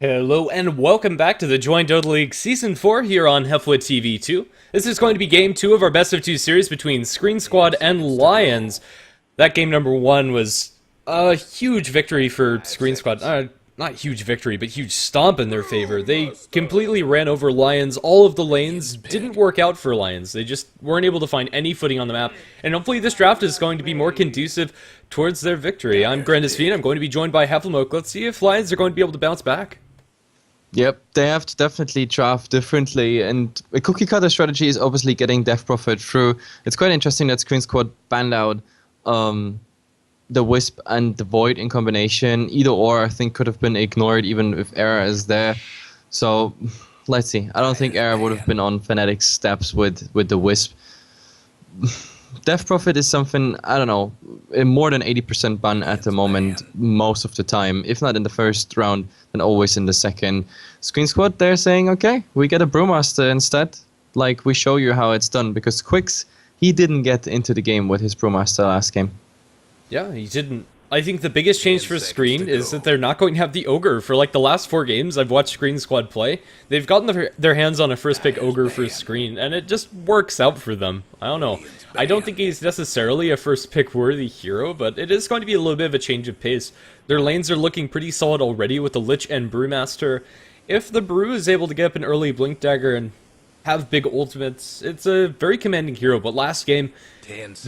Hello and welcome back to the Join Dota League Season 4 here on HeflaTV 2. This is going to be Game 2 of our Best of 2 series between Sqreen Squad and Lajons. That game number 1 was a huge victory for Sqreen Squad. Not huge victory, but huge stomp in their favor. They completely ran over Lajons. All of the lanes didn't work out for Lajons. They just weren't able to find any footing on the map. And hopefully this draft is going to be more conducive towards their victory. I'm Grandisfeen. I'm going to be joined by HeflaTV. Let's see if Lajons are going to be able to bounce back. Yep, they have to definitely draft differently, and a cookie cutter strategy is obviously getting Death Prophet through. It's quite interesting that Sqreen Squad banned out the Wisp and the Void in combination. Either or, I think, could have been ignored even if Era is there. So, let's see. I don't think Era would have been on Fnatic's steps with the Wisp. Death Prophet is something, I don't know, more than 80% ban at the moment, most of the time. If not in the first round, then always in the second. Sqreen Squad, they're saying, okay, we get a Brewmaster instead. Like, we show you how it's done. Because Quicks, he didn't get into the game with his Brewmaster last game. Yeah, he didn't. I think the biggest change for Sqreen is that they're not going to have the Ogre. For like the last 4 games I've watched Sqreen Squad play, they've gotten their hands on a first pick Ogre for Sqreen, and it just works out for them. I don't know. I don't think he's necessarily a first pick worthy hero, but it is going to be a little bit of a change of pace. Their lanes are looking pretty solid already with the Lich and Brewmaster. If the Brew is able to get up an early Blink Dagger and have big ultimates, it's a very commanding hero. But last game,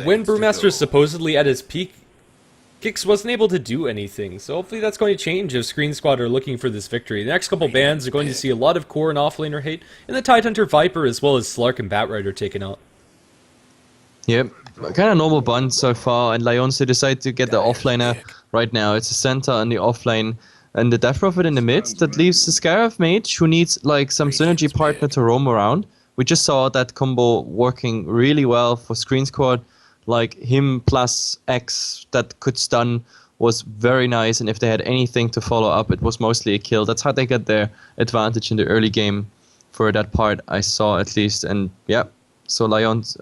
when Brewmaster is supposedly at his peak, Kix wasn't able to do anything, so hopefully that's going to change if Sqreen Squad are looking for this victory. The next couple bans are going to see a lot of core and offlaner hate, and the Tidehunter Viper as well as Slark and Batrider taken out. Yep, kind of normal bun so far, and Lajons decide to get the offlaner right now. It's a center on the offlane, and the Death Prophet in the mid. That leaves the Scarab Mage, who needs like some synergy partner to roam around. We just saw that combo working really well for Sqreen Squad. Like him plus X that could stun was very nice, and if they had anything to follow up, it was mostly a kill. That's how they get their advantage in the early game for that part, I saw at least. And yeah, so Lajons.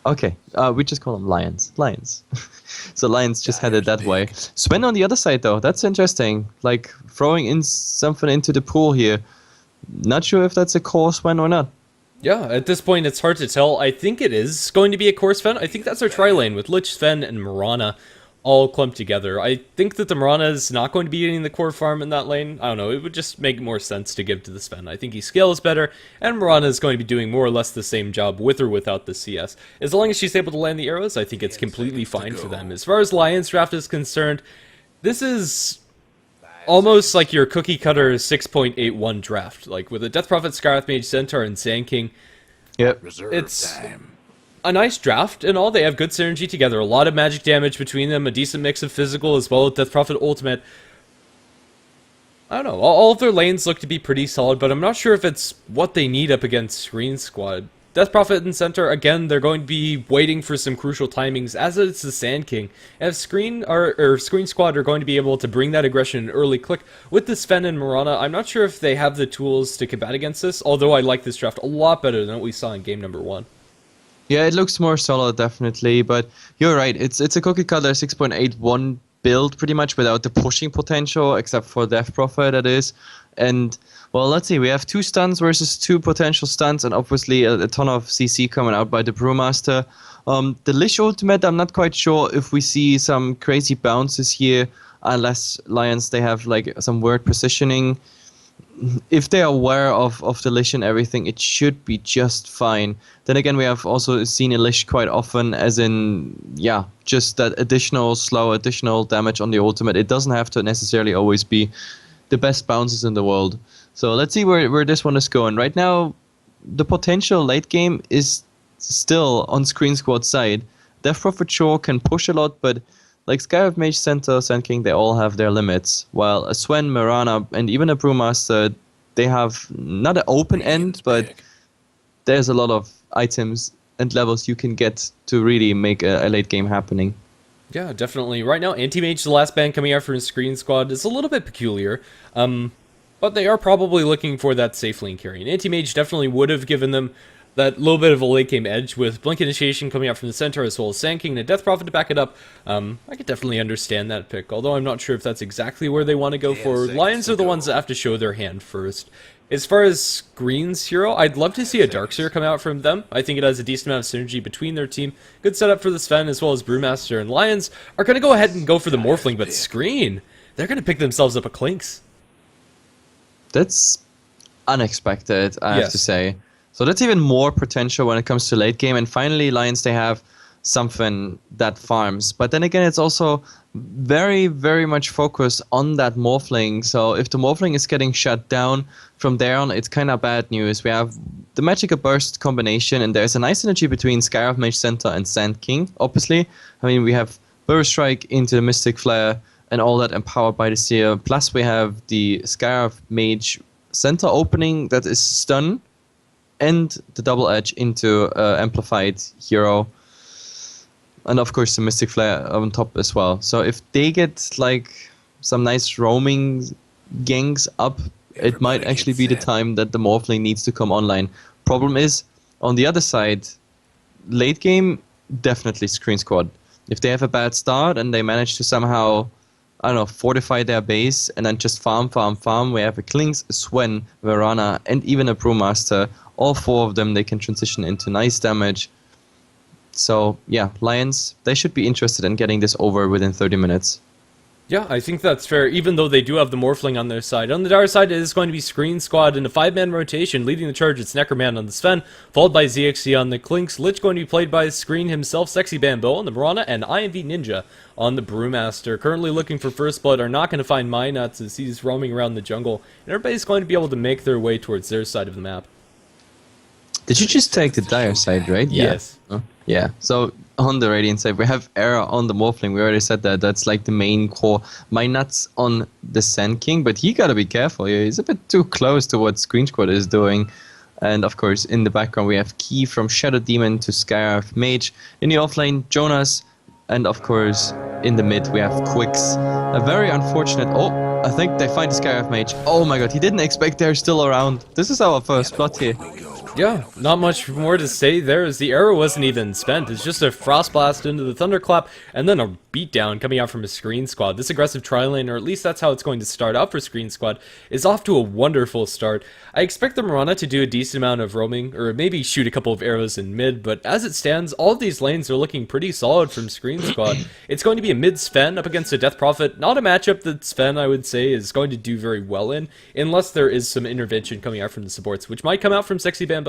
Okay, we just call them Lions. So Lions just had it that way. Sven on the other side though, that's interesting. Like throwing in something into the pool here. Not sure if that's a core Sven or not. Yeah, at this point it's hard to tell. I think it is going to be a core Sven. I think that's our tri-lane with Lich, Sven, and Mirana all clumped together. I think that the Mirana is not going to be getting the core farm in that lane. I don't know, it would just make more sense to give to the Sven. I think he scales better, and Mirana is going to be doing more or less the same job with or without the CS. As long as she's able to land the arrows, I think it's completely fine for them. As far as Lajons draft is concerned, this is almost like your cookie cutter 6.81 draft, like with a Death Prophet, Scarab Mage, Centaur, and Sand King. Yep. It's a nice draft and all. They have good synergy together, a lot of magic damage between them, a decent mix of physical as well as Death Prophet ultimate. I don't know, all of their lanes look to be pretty solid, but I'm not sure if it's what they need up against Sqreen Squad. Death Prophet and Centaur, again, they're going to be waiting for some crucial timings, as it's the Sand King. If Sqreen Squad are going to be able to bring that aggression in early click with the Sven and Mirana, I'm not sure if they have the tools to combat against this, although I like this draft a lot better than what we saw in game number 1. Yeah, it looks more solid, definitely, but you're right, it's a cookie cutter 6.81 build, pretty much, without the pushing potential, except for Death Prophet, that is. And, well, let's see, we have 2 stuns versus 2 potential stuns, and obviously a ton of CC coming out by the Brewmaster. The Lich ultimate, I'm not quite sure if we see some crazy bounces here, unless Lajons, they have like some weird positioning. If they are aware of the Lich and everything, it should be just fine. Then again, we have also seen a Lich quite often, as in, yeah, just that additional slow, additional damage on the ultimate. It doesn't have to necessarily always be the best bounces in the world. So let's see where this one is going. Right now, the potential late game is still on Sqreen Squad's side. Death Prophet sure can push a lot, but like Scarab Mage, Centaur, Sand King, they all have their limits. While a Sven, Mirana, and even a Brewmaster, they have not an open end, but there's a lot of items and levels you can get to really make a late game happening. Yeah, definitely. Right now, Anti-Mage, the last ban coming out for Sqreen Squad, is a little bit peculiar. But they are probably looking for that safe lane carry. And Anti-Mage definitely would have given them that little bit of a late game edge with Blink Initiation coming out from the center as well as Sand King and a Death Prophet to back it up. I could definitely understand that pick, although I'm not sure if that's exactly where they want to go for. Lions are the ones that have to show their hand first. As far as Sqreen's hero, I'd love to see a Darkseer come out from them. I think it has a decent amount of synergy between their team. Good setup for the Sven as well as Brewmaster, and Lions are going to go ahead and go for the Morphling, but Sqreen, they're going to pick themselves up a Clinks. That's unexpected, I have to say. So that's even more potential when it comes to late game. And finally, Lions, they have something that farms. But then again, it's also very, very much focused on that Morphling. So if the Morphling is getting shut down from there on, it's kind of bad news. We have the Magical Burst combination, and there's a nice synergy between Scarab Mage Center and Sand King, obviously. I mean, we have Burst Strike into the Mystic Flare and all that empowered by the Seer. Plus, we have the Scarab Mage Center opening that is stun, and the double edge into amplified hero, and of course the Mystic Flare on top as well. So if they get like some nice roaming gangs up, it might actually be the time that the Morphling needs to come online. Problem is, on the other side, late game, definitely Sqreen squad. If they have a bad start and they manage to somehow, I don't know, fortify their base and then just farm. We have a Klinks, a Swen, Verana, and even a Brewmaster. All four of them, they can transition into nice damage. So, yeah, Lions, they should be interested in getting this over within 30 minutes. Yeah, I think that's fair, even though they do have the Morphling on their side. On the Dire side, it is going to be Sqreen squad in a 5-man rotation. Leading the charge, it's Necroman on the Sven, followed by ZXC on the Clinks. Lich going to be played by Sqreen himself, Sexy Bambo on the Mirana, and IMV Ninja on the Brewmaster. Currently looking for First Blood, are not going to find Minuts as he's roaming around the jungle. And everybody's going to be able to make their way towards their side of the map. Did you just take the Dire side, right? Yes. Yeah. Yeah. So on the Radiant side, we have Era on the Morphling. We already said that. That's like the main core. My nuts on the Sand King, but he gotta be careful here. He's a bit too close to what Sqreen squad is doing. And of course, in the background, we have Key from Shadow Demon to Scarab Mage. In the offlane, Jonas. And of course, in the mid, we have Quicks. A very unfortunate... Oh, I think they find the Scarab Mage. Oh my god, he didn't expect they're still around. This is our first plot here. Yeah, not much more to say there, as the arrow wasn't even spent. It's just a Frost Blast into the Thunderclap, and then a beatdown coming out from a Sqreen squad. This aggressive tri-lane, or at least that's how it's going to start out for Sqreen squad, is off to a wonderful start. I expect the Mirana to do a decent amount of roaming, or maybe shoot a couple of arrows in mid, but as it stands, all of these lanes are looking pretty solid from Sqreen squad. It's going to be a mid Sven up against a Death Prophet, not a matchup that Sven, I would say, is going to do very well in, unless there is some intervention coming out from the supports, which might come out from Sexy Bambo.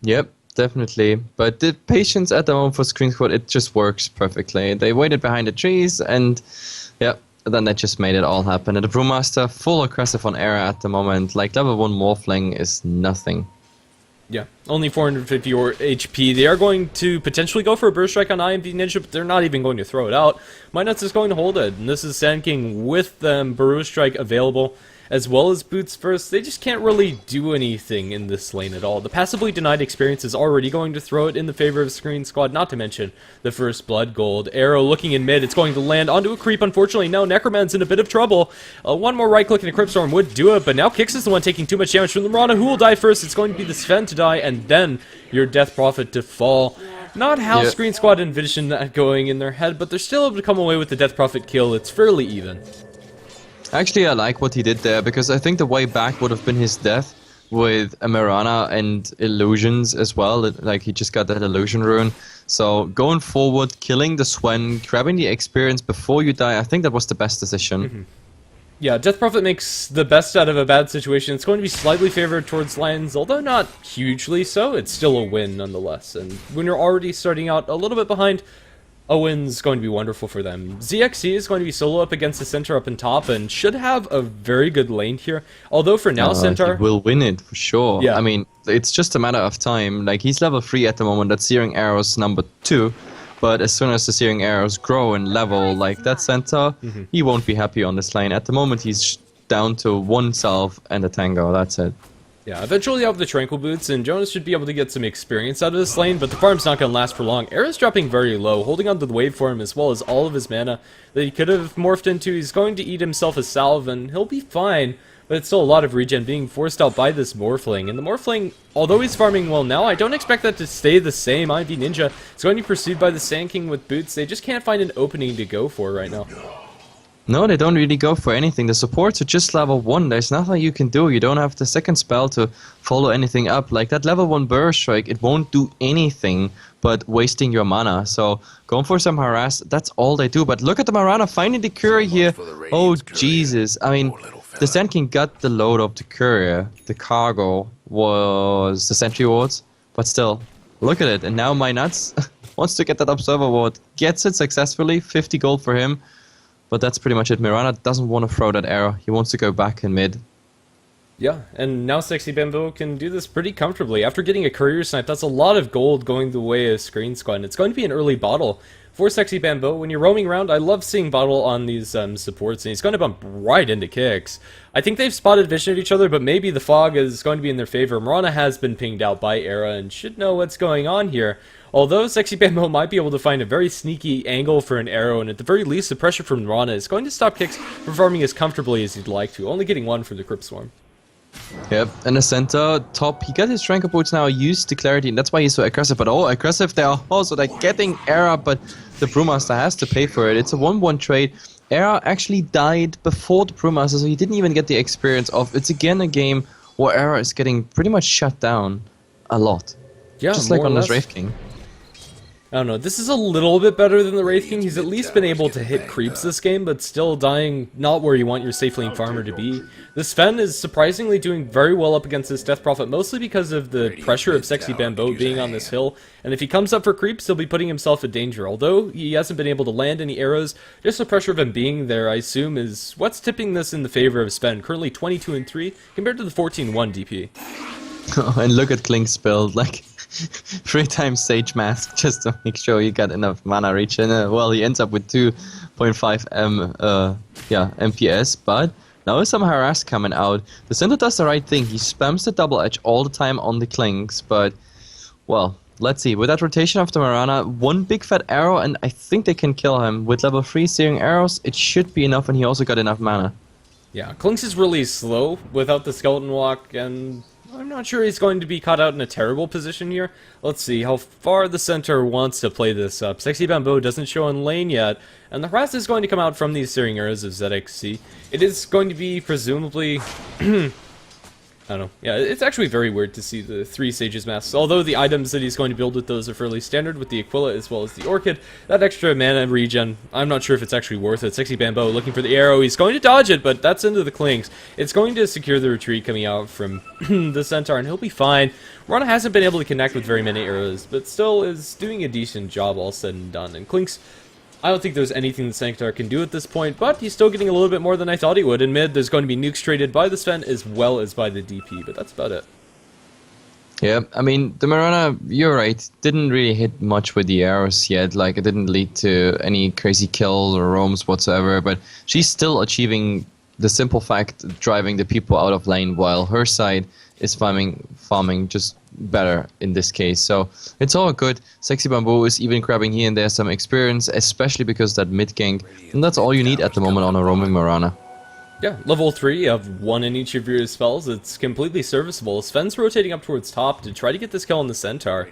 Yep, definitely. But the patience at the moment for Sqreen squad, it just works perfectly. They waited behind the trees, and yeah, then they just made it all happen. And the Brewmaster, full aggressive on Era at the moment. Like, level 1 Morphling is nothing. Yeah, only 450 HP. They are going to potentially go for a Burst Strike on IMV Ninja, but they're not even going to throw it out. Minuts is going to hold it, and this is Sand King with Burst Strike available, as well as Boots First. They just can't really do anything in this lane at all. The passively denied experience is already going to throw it in the favor of Sqreen squad, not to mention the First Blood Gold. Arrow looking in mid, it's going to land onto a creep. Unfortunately, no, Necroman's in a bit of trouble. One more right click and a Crypt Storm would do it, but now Kix is the one taking too much damage from the Mirana. Who will die first? It's going to be the Sven to die, and then your Death Prophet to fall. Not how Sqreen squad envisioned that going in their head, but they're still able to come away with the Death Prophet kill. It's fairly even. Actually, I like what he did there, because I think the way back would have been his death with a Mirana and illusions as well. Like, he just got that illusion rune. So going forward, killing the Swen, grabbing the experience before you die, I think that was the best decision. Yeah, Death Prophet makes the best out of a bad situation. It's going to be slightly favored towards Lions, although not hugely so. It's still a win nonetheless. And when you're already starting out a little bit behind, a win's going to be wonderful for them. ZXC is going to be solo up against the Centaur up in top and should have a very good lane here. Although for now, Centaur he will win it for sure. Yeah. I mean, it's just a matter of time. Like, he's level 3 at the moment. That's Searing Arrows number 2. But as soon as the Searing Arrows grow in level, like that Centaur, he won't be happy on this lane. At the moment, he's down to 1 Self and a Tango. That's it. Yeah, eventually you have the Tranquil Boots, and Jonas should be able to get some experience out of this lane, but the farm's not going to last for long. Era's dropping very low, holding onto the waveform as well as all of his mana that he could have morphed into. He's going to eat himself a salve, and he'll be fine. but it's still a lot of regen being forced out by this Morphling. And the Morphling, although he's farming well now, I don't expect that to stay the same. IV Ninja is going to be pursued by the Sand King with boots. They just can't find an opening to go for right now. No, they don't really go for anything. The supports are just level 1. There's nothing you can do. You don't have the second spell to follow anything up. Like that level 1 Burst Strike, it won't do anything but wasting your mana. So going for some harass, that's all they do. But look at the Mirana finding the courier here. Oh, Jesus. I mean, the Sand King got the load of the courier. The cargo was the sentry wards. But still, look at it. And now my nuts wants to get that observer ward. Gets it successfully. 50 gold for him. But that's pretty much it. Mirana doesn't want to throw that arrow. He wants to go back in mid. Yeah, and now Sexy Bamboo can do this pretty comfortably. After getting a courier snipe, that's a lot of gold going the way of Sqreen Squad. And it's going to be an early bottle for Sexy Bamboo. When you're roaming around, I love seeing bottle on these supports, and he's going to bump right into kicks. I think they've spotted vision of each other, but maybe the fog is going to be in their favor. Mirana has been pinged out by Era and should know what's going on here. Although Sexy Bamboo might be able to find a very sneaky angle for an arrow, and at the very least, the pressure from Mirana is going to stop Kicks from farming as comfortably as he'd like to, only getting one from the Crypt Swarm. Yep, in the center, top, he got his Tranquil Boots now, used the Clarity, and that's why he's so aggressive. But oh, aggressive they are also, they're getting Era, but the Brewmaster has to pay for it. It's a 1-1 trade. Era actually died before the Brewmaster, so he didn't even get the experience of. It's again a game where Era is getting pretty much shut down a lot. Yeah, just like on this Wraith King. I don't know, this is a little bit better than the Wraith King. He's at least been able to hit creeps this game, but still dying not where you want your safe lane farmer to be. This Sven is surprisingly doing very well up against this Death Prophet, mostly because of the pressure of Sexy Bamboo being on this hill. And if he comes up for creeps, he'll be putting himself in danger. Although he hasn't been able to land any arrows, just the pressure of him being there, I assume, is what's tipping this in the favor of Sven. Currently 22-3 compared to the 14-1 DP. Oh, and look at Klink's build, like 3 times Sage Mask just to make sure he got enough mana reach. And well, he ends up with 2.5 MPS, but now there's some harass coming out. The center does the right thing. He spams the double edge all the time on the Klinks, but well, let's see. With that rotation of the Mirana, 1 big fat arrow, and I think they can kill him. With level 3 searing arrows, it should be enough, and he also got enough mana. Yeah, Klinks is really slow without the Skeleton Walk, and I'm not sure he's going to be caught out in a terrible position here. Let's see how far the center wants to play this up. Sexy Bamboo doesn't show in lane yet, and the harass is going to come out from these Searing Arrows of ZXC. It is going to be presumably I don't know. Yeah, it's actually very weird to see the 3 Sages Masks. Although the items that he's going to build with those are fairly standard with the Aquila as well as the Orchid. That extra mana regen, I'm not sure if it's actually worth it. Sexy Bamboo looking for the arrow. He's going to dodge it, but that's into the Klinks. It's going to secure the retreat coming out from the Centaur, and he'll be fine. Rana hasn't been able to connect with very many arrows, but still is doing a decent job all said and done. And Klinks, I don't think there's anything the Sanctar can do at this point, but he's still getting a little bit more than I thought he would. In mid, there's going to be nukes traded by the Sven as well as by the DP, but that's about it. Yeah, I mean, the Mirana, you're right, didn't really hit much with the arrows yet. Like, it didn't lead to any crazy kills or roams whatsoever, but she's still achieving the simple fact of driving the people out of lane, while her side is farming just better in this case. So it's all good. Sexy Bamboo is even grabbing here and there some experience, especially because that mid gank, and that's all you need at the moment on a roaming Mirana. Yeah, level 3 of 1 in each of your spells, it's completely serviceable. Sven's rotating up towards top to try to get this kill on the Centaur.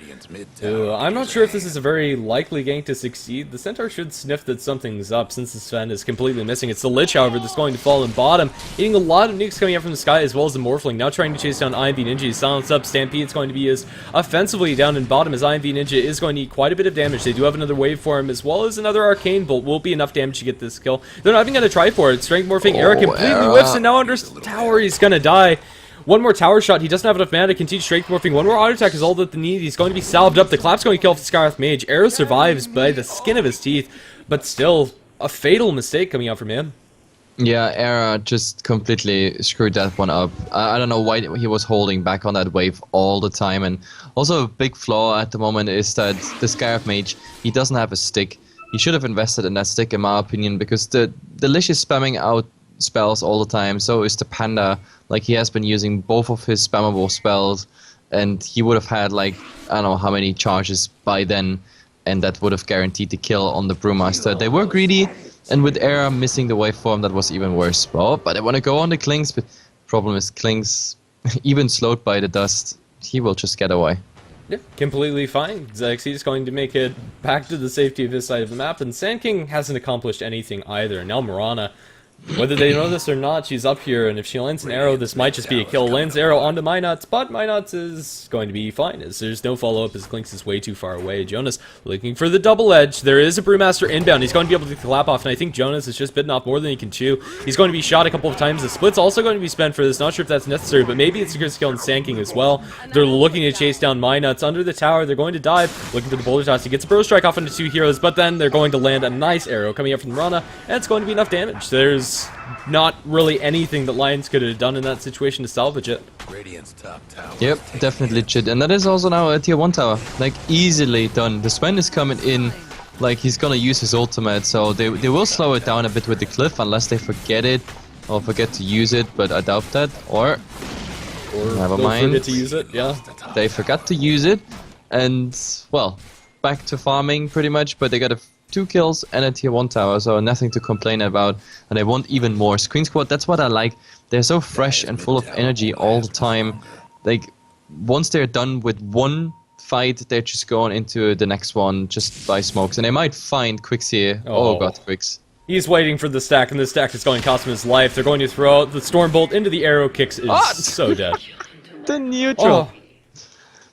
I'm not sure if this is a very likely gank to succeed. The Centaur should sniff that something's up since the Sven is completely missing. It's the Lich, however, that's going to fall in bottom, eating a lot of nukes coming out from the sky as well as the Morphling, now trying to chase down IMV Ninja. Silence up, Stampede's going to be as offensively down in bottom as IMV Ninja is going to eat quite a bit of damage. They do have another wave for him as well as another Arcane Bolt. Will be enough damage to get this kill. They're not even going to try for it. Strength Morphing, Eric completely whiffs, and now under tower he's gonna die. One more tower shot, he doesn't have enough mana to continue strength morphing. One more auto attack is all that they need. He's going to be salved up. The clap's going to kill off the Scarlet Mage. Arrow survives by the skin of his teeth, but still a fatal mistake coming out from him. Yeah, Era just completely screwed that one up. I don't know why he was holding back on that wave all the time. And also a big flaw at the moment is that the Scarlet Mage, he doesn't have a stick. He should have invested in that stick in my opinion, because the Lich is spamming out spells all the time, so is the Panda. Like, he has been using both of his spammable spells, and he would have had like, I don't know how many charges by then, and that would have guaranteed the kill on the Brewmaster. They were greedy, and with Era missing the waveform, that was even worse. Well, but they want to go on the Klinks, but problem is Kling's, even slowed by the dust, he will just get away. Yeah, completely fine. Xyxy's going to make it back to the safety of his side of the map, and Sand King hasn't accomplished anything either. Now Mirana, whether they know this or not, she's up here, and if she lands an arrow, this might just be a kill. Lands arrow onto Minots, but Minots is going to be fine, as there's no follow-up, as Klinks is way too far away. Jonas looking for the double edge. There is a Brewmaster inbound. He's going to be able to clap off, and I think Jonas has just bitten off more than he can chew. He's going to be shot a couple of times. The split's also going to be spent for this. Not sure if that's necessary, but maybe it's a good skill in Sand King as well. They're looking to chase down Minots under the tower. They're going to dive, looking for the boulder toss. He gets a bro strike off into two heroes, but then they're going to land a nice arrow coming up from Mirana, and it's going to be enough damage. There's not really anything that Lions could have done in that situation to salvage it. Yep, definitely legit. And that is also now a tier 1 tower. Like, easily done. The Sven is coming in, like, he's gonna use his ultimate, so they will slow it down a bit with the cliff, unless they forget it, or forget to use it, but I doubt that. Or never mind. Forget to use it, yeah. They forgot to use it, and, well, back to farming pretty much, but they got 2 kills and a tier 1 tower, so nothing to complain about, and they want even more. Sqreen Squad, that's what I like. They're so fresh and full of energy all the time. Like, once they're done with one fight, they're just going into the next one just by smokes, and they might find Quicks here. Oh god, Quicks. He's waiting for the stack, and the stack is going to cost him his life. They're going to throw out the Stormbolt into the arrow. Kicks is so dead. The neutral.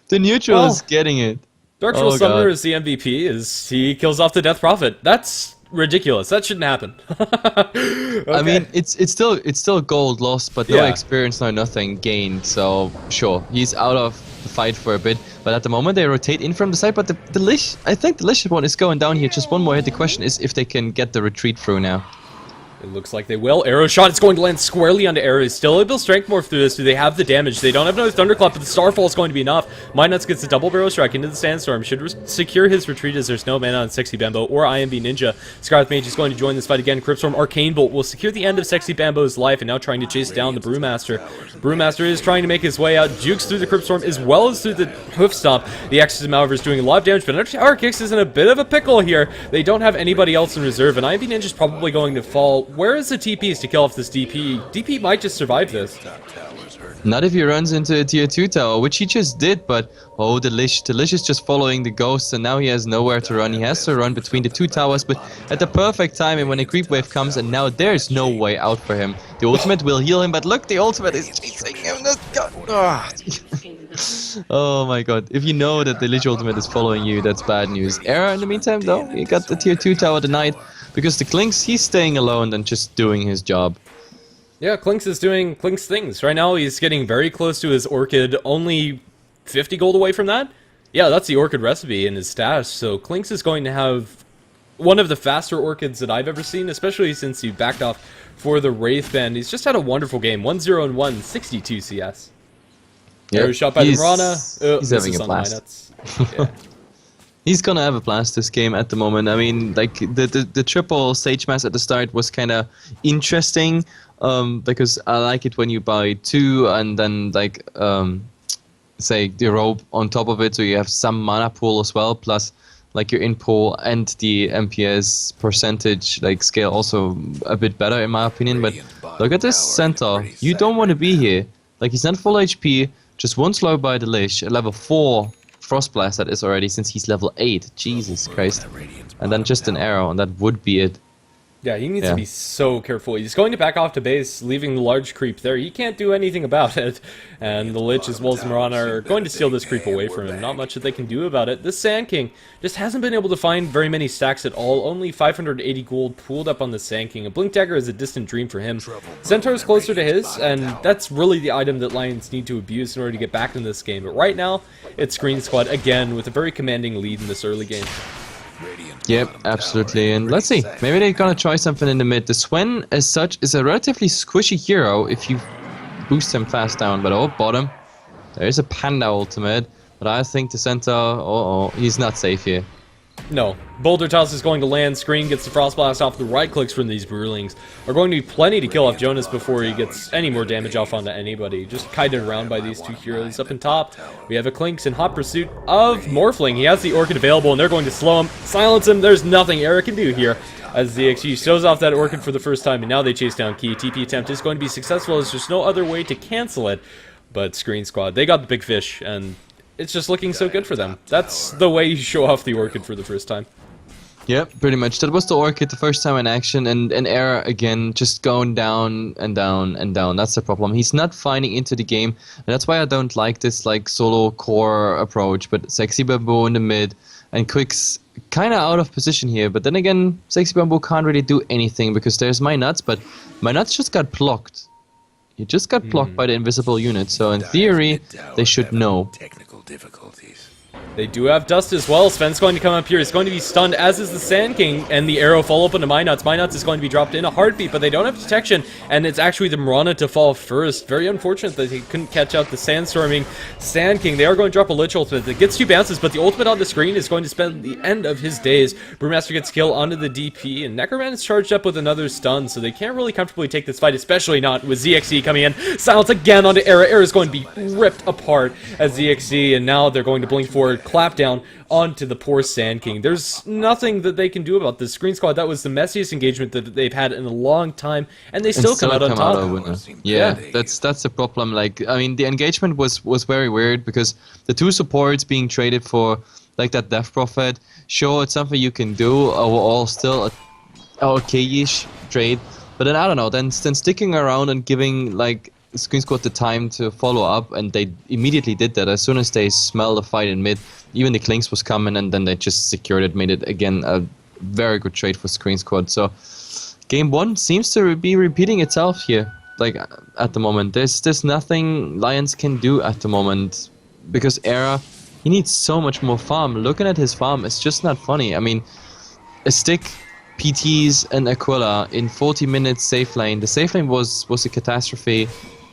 The neutral is getting it. Darktroll Summoner is the MVP, as he kills off the Death Prophet. That's ridiculous. That shouldn't happen. Okay. I mean, it's still gold lost, but no experience, no nothing gained. So sure, he's out of the fight for a bit. But at the moment, they rotate in from the side. But the Lich, I think the Lich one is going down here. Just one more hit. The question is if they can get the retreat through now. It looks like they will. Arrow shot, it's going to land squarely onto Arrow. He's still able to strength morph through this. Do they have the damage? They don't have another Thunderclap, but the Starfall is going to be enough. Minots gets a double barrel strike into the Sandstorm. Should secure his retreat, as there's no mana on Sexy Bambo or IMB Ninja. Scarlet Mage is going to join this fight again. Cryptstorm Arcane Bolt will secure the end of Sexy Bambo's life, and now trying to chase down the Brewmaster. Brewmaster is trying to make his way out. Jukes through the Cryptstorm as well as through the Hoof Stomp. The Exorcism, however, is doing a lot of damage, but Under Tower Kicks is in a bit of a pickle here. They don't have anybody else in reserve, and IMB Ninja is probably going to fall. Where is the TP to kill off this DP? DP might just survive this. Not if he runs into a tier 2 tower, which he just did, but oh, the Lich is just following the ghost, and now he has nowhere to run. He has to run between the 2 towers, but at the perfect time, and when a creep wave comes, and now there's no way out for him. The ultimate will heal him, but look, the ultimate is chasing him. Oh my god. If you know that the Lich ultimate is following you, that's bad news. Era, in the meantime, though, he got the tier 2 tower denied, because the Klinks, he's staying alone and just doing his job. Yeah, Klinks is doing Klinks things. Right now, he's getting very close to his Orchid, only 50 gold away from that. Yeah, that's the Orchid recipe in his stash, so Klinks is going to have one of the faster Orchids that I've ever seen, especially since he backed off for the Wraith Band. He's just had a wonderful game, 1-0-1, 62 CS. Yeah, arrow shot by the Mirana. He's having a blast. Yeah. He's gonna have a blast this game at the moment. I mean, like, the triple stage mass at the start was kind of interesting, because I like it when you buy 2 and then, like, say, the robe on top of it, so you have some mana pool as well, plus, like, your in pool and the MPS percentage, like, scale also a bit better, in my opinion. But look at this center. You don't want to be here. Like, he's not full HP, just one slow by the Lich, at level 4. Frostblast that is already, since he's level 8. Jesus Christ. And then just an arrow, and that would be it. Yeah, he needs to be so careful. He's going to back off to base, leaving the large creep there. He can't do anything about it. And the Lich as well as Mirana are going to steal this creep away from him. Not much that they can do about it. The Sand King just hasn't been able to find very many stacks at all. Only 580 gold pooled up on the Sand King. A Blink Dagger is a distant dream for him. Centaur is closer to his, and that's really the item that Lions need to abuse in order to get back in this game. But right now, it's Sqreen Squad again with a very commanding lead in this early game. Yep, absolutely, and let's see. Maybe they're gonna try something in the mid. The Swen, as such, is a relatively squishy hero if you boost him fast down, but oh, bottom. There is a Panda ultimate, but I think the center, he's not safe here. No. Boulder Toss is going to land. Sqreen gets the Frost Blast off. The right clicks from these Brewlings are going to be plenty to kill off Jonas before he gets any more damage off onto anybody. Just kited around by these 2 heroes. Up in top, we have a Klinks in hot pursuit of Morphling. He has the Orchid available, and they're going to slow him, silence him. There's nothing Eric can do here. as ZXG shows off that Orchid for the first time, and now they chase down Key. TP attempt is going to be successful, as there's no other way to cancel it. But Sqreen Squad, they got the big fish, and it's just looking so good for them. That's the way you show off the Orchid for the first time. Yep, pretty much. That was the Orchid the first time in action, and Era again just going down and down and down. That's the problem. He's not finding into the game, and that's why I don't like this like solo core approach. But Sexy Bamboo in the mid, and Quick's kind of out of position here. But then again, Sexy Bamboo can't really do anything because there's My Nuts, but My Nuts just got blocked. He just got blocked by the invisible unit, so in theory, they should know. Technical difficulties. They do have Dust as well. Sven's going to come up here. He's going to be stunned, as is the Sand King, and the arrow fall open to My Nuts. My Nuts is going to be dropped in a heartbeat, but they don't have detection, and it's actually the Mirana to fall first. Very unfortunate that he couldn't catch out the Sandstorming Sand King. They are going to drop a Lich ultimate. It gets 2 bounces, but the ultimate on the screen is going to spend the end of his days. Brewmaster gets kill onto the DP, and Necroman is charged up with another stun, so they can't really comfortably take this fight, especially not with ZXC coming in. Silence again onto Era. Era is going to be ripped apart as ZXC, and now they're going to blink forward, clap down onto the poor Sand King. There's nothing that they can do about this. Sqreen Squad, that was the messiest engagement that they've had in a long time, and they still come out on top. Yeah, that's the problem. Like, I mean, the engagement was very weird because the 2 supports being traded for like that Death Prophet, sure, it's something you can do overall, still a okay-ish trade, but then I don't know, then sticking around and giving like Sqreen Squad the time to follow up, and they immediately did that as soon as they smelled the fight in mid. Even the Clinks was coming, and then they just secured it, made it again a very good trade for Sqreen Squad. So game 1 seems to be repeating itself here. Like at the moment, there's nothing Lions can do at the moment because Era, he needs so much more farm. Looking at his farm, it's just not funny. I mean, a stick, PTs, and Aquila in 40 minutes safe lane. The safe lane was a catastrophe.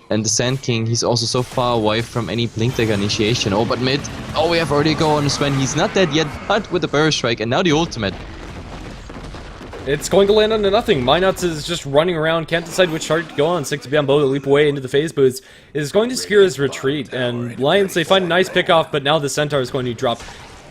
And the Sand King, he's also so far away from any Blink Dagger initiation. Oh, but mid. Oh, we have already go on Sven. He's not dead yet, but with the Burst Strike. And now the ultimate. It's going to land onto nothing. My Nuts is just running around, can't decide which target to go on. Sexy Bamboo to leap away into the phase boots is going to secure his retreat. And Lions, they find a nice pickoff, but now the Centaur is going to drop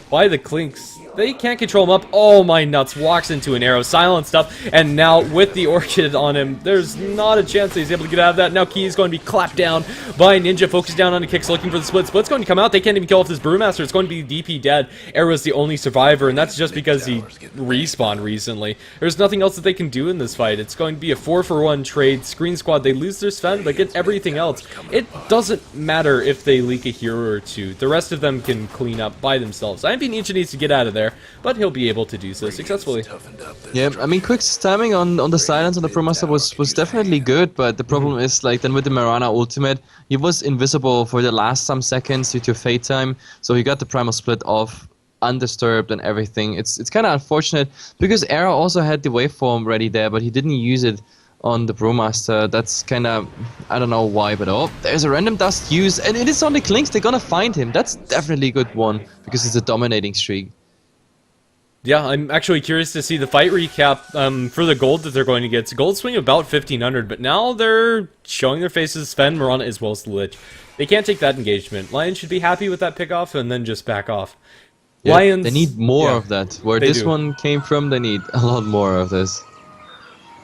by the Clinks. They can't control him up. Oh, My Nuts walks into an arrow, silent stuff, and now with the Orchid on him, there's not a chance that he's able to get out of that. Now Key is going to be clapped down by Ninja, focused down on the kicks, looking for the split. Split's going to come out. They can't even kill off this Brewmaster. It's going to be DP dead. Arrow's the only survivor, and that's just because he respawned recently. There's nothing else that they can do in this fight. It's going to be a 4-for-1 trade. Sqreen Squad, they lose their Sven, but get everything else. It doesn't matter if they leak a hero or 2. The rest of them can clean up by themselves. IMP Ninja needs to get out of there, but he'll be able to do so successfully. Yeah, I mean, Quick's timing on the silence on the Brewmaster was definitely good, but the problem is, like, then with the Mirana ultimate, he was invisible for the last some seconds due to Fate time, so he got the Primal Split off undisturbed and everything. It's kind of unfortunate, because Era also had the waveform ready there, but he didn't use it on the Brewmaster. That's kind of, I don't know why, but oh, there's a random dust use, and it is on the Clinks. They're gonna find him. That's definitely a good one, because it's a dominating streak. Yeah, I'm actually curious to see the fight recap for the gold that they're going to get. It's a gold swing of about 1,500, but now they're showing their faces, Sven, Mirana, as well as the Lich. They can't take that engagement. Lions should be happy with that pickoff and then just back off. Yeah, Lions, they need more of that. Where this one came from, they need a lot more of this.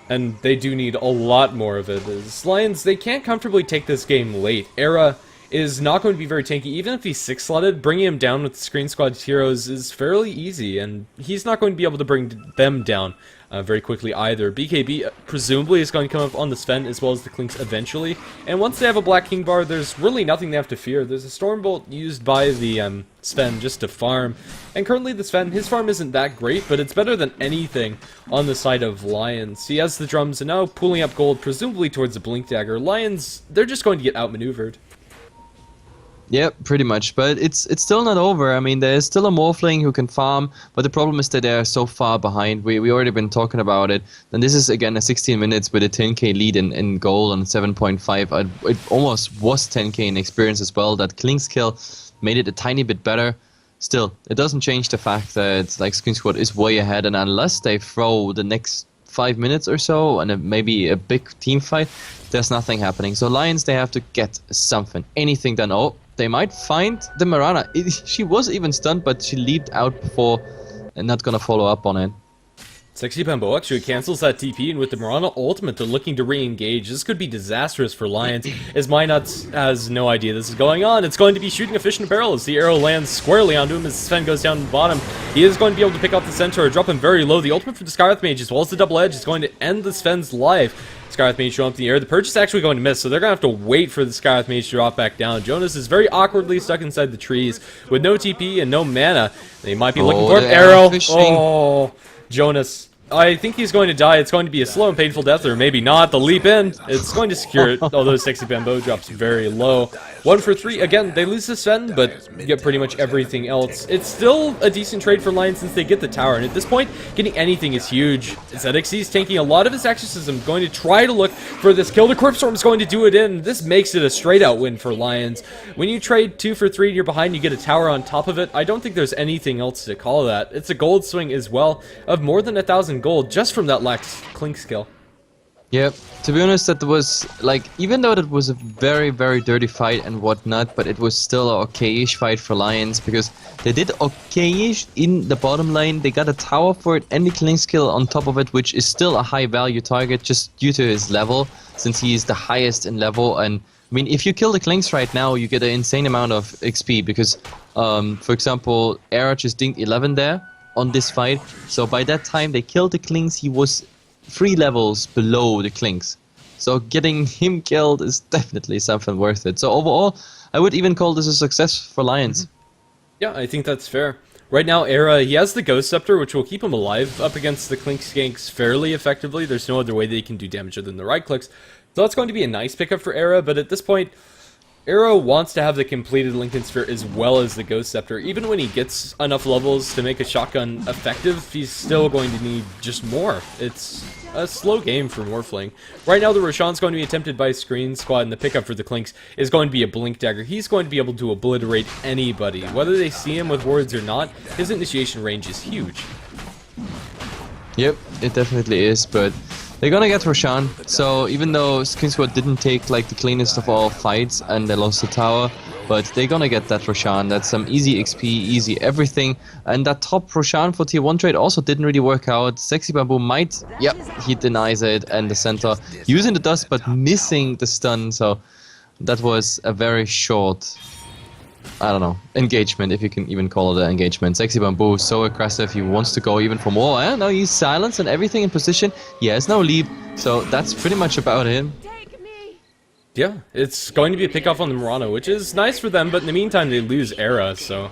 And they do need a lot more of it. As Lions, they can't comfortably take this game late. Era is not going to be very tanky. Even if he's 6-slotted, bringing him down with the Sqreen Squad's heroes is fairly easy, and he's not going to be able to bring them down very quickly either. BKB presumably is going to come up on the Sven as well as the Clinks eventually, and once they have a Black King bar, there's really nothing they have to fear. There's a Stormbolt used by the Sven just to farm, and currently the Sven, his farm isn't that great, but it's better than anything on the side of Lions. He has the drums and now pulling up gold, presumably towards the Blink Dagger. Lions, they're just going to get outmaneuvered. Yeah, pretty much, but it's still not over. I mean, there's still a Morphling who can farm, but the problem is that they're so far behind. We already been talking about it, and this is again a 16 minutes with a 10k lead in gold on 7.5. It almost was 10k in experience as well. That Klink's kill made it a tiny bit better. Still, it doesn't change the fact that like Sqreen Squad is way ahead, and unless they throw the next 5 minutes or so and maybe a big team fight, there's nothing happening. So Lions, they have to get something, anything done. Oh, they might find the Mirana. She was even stunned, but she leaped out before and not gonna follow up on it. Sexy Bambo actually cancels that TP, and with the Mirana ultimate, they're looking to re-engage. This could be disastrous for Lions, as Mynuts has no idea this is going on. It's going to be shooting a fish in a barrel as the arrow lands squarely onto him as Sven goes down to the bottom. He is going to be able to pick off the Centaur, drop him very low. The ultimate for the Skywrath Mage, as well as the double edge, is going to end the Sven's life. Skywrath Mage showing up in the air. The Purge is actually going to miss, so they're going to have to wait for the Skywrath Mage to drop back down. Jonas is very awkwardly stuck inside the trees with no TP and no mana. They might be looking for an arrow. Oh, Jonas. I think he's going to die. It's going to be a slow and painful death, or maybe not. The leap in, it's going to secure it, although Sexy Bambo drops very low. 1 for 3. Again, they lose to Sven, but get pretty much everything else. It's still a decent trade for Lions since they get the tower, and at this point, getting anything is huge. ZXC is tanking a lot of his exorcism, going to try to look for this kill. The Corpse Storm is going to do it in. This makes it a straight-out win for Lions. When you trade 2 for 3 and you're behind, you get a tower on top of it. I don't think there's anything else to call that. It's a gold swing as well of more than 1,000 gold just from that Clink skill. Yep, to be honest, that was, like, even though that was a very, very dirty fight and whatnot, but it was still a okay-ish fight for Lions, because they did okay-ish in the bottom lane. They got a tower for it and the Clink skill on top of it, which is still a high-value target just due to his level, since he is the highest in level. And, I mean, if you kill the Clinks right now, you get an insane amount of XP, because, for example, Era just dinked 11 there on this fight, so by that time they killed the Clinks, he was 3 levels below the Clinks. So getting him killed is definitely something worth it. So overall, I would even call this a success for Lions. Yeah, I think that's fair. Right now, Era, he has the Ghost Scepter, which will keep him alive up against the Clink skanks fairly effectively. There's no other way that he can do damage other than the right clicks. So that's going to be a nice pickup for Era, but at this point, Era wants to have the completed Lincoln Sphere as well as the Ghost Scepter. Even when he gets enough levels to make a shotgun effective, he's still going to need just more. It's a slow game for Morphling. Right now, the Roshan's going to be attempted by Sqreen Squad, and the pickup for the Clinks is going to be a Blink Dagger. He's going to be able to obliterate anybody. Whether they see him with wards or not, his initiation range is huge. Yep, it definitely is, but they're gonna get Roshan, so even though Sqreen Squad didn't take like the cleanest of all fights and they lost the tower, but they're gonna get that Roshan. That's some easy XP, easy everything, and that top Roshan for tier 1 trade also didn't really work out. Sexy Bamboo might, yep, he denies it, and the center using the dust but missing the stun, so that was a very short, I don't know, engagement, if you can even call it an engagement. Sexy Bamboo is so aggressive, he wants to go even for more. I don't know, he's silenced and everything in position. He has no leap, so that's pretty much about him. Yeah, it's going to be a pickoff on the Mirana, which is nice for them, but in the meantime they lose Era, so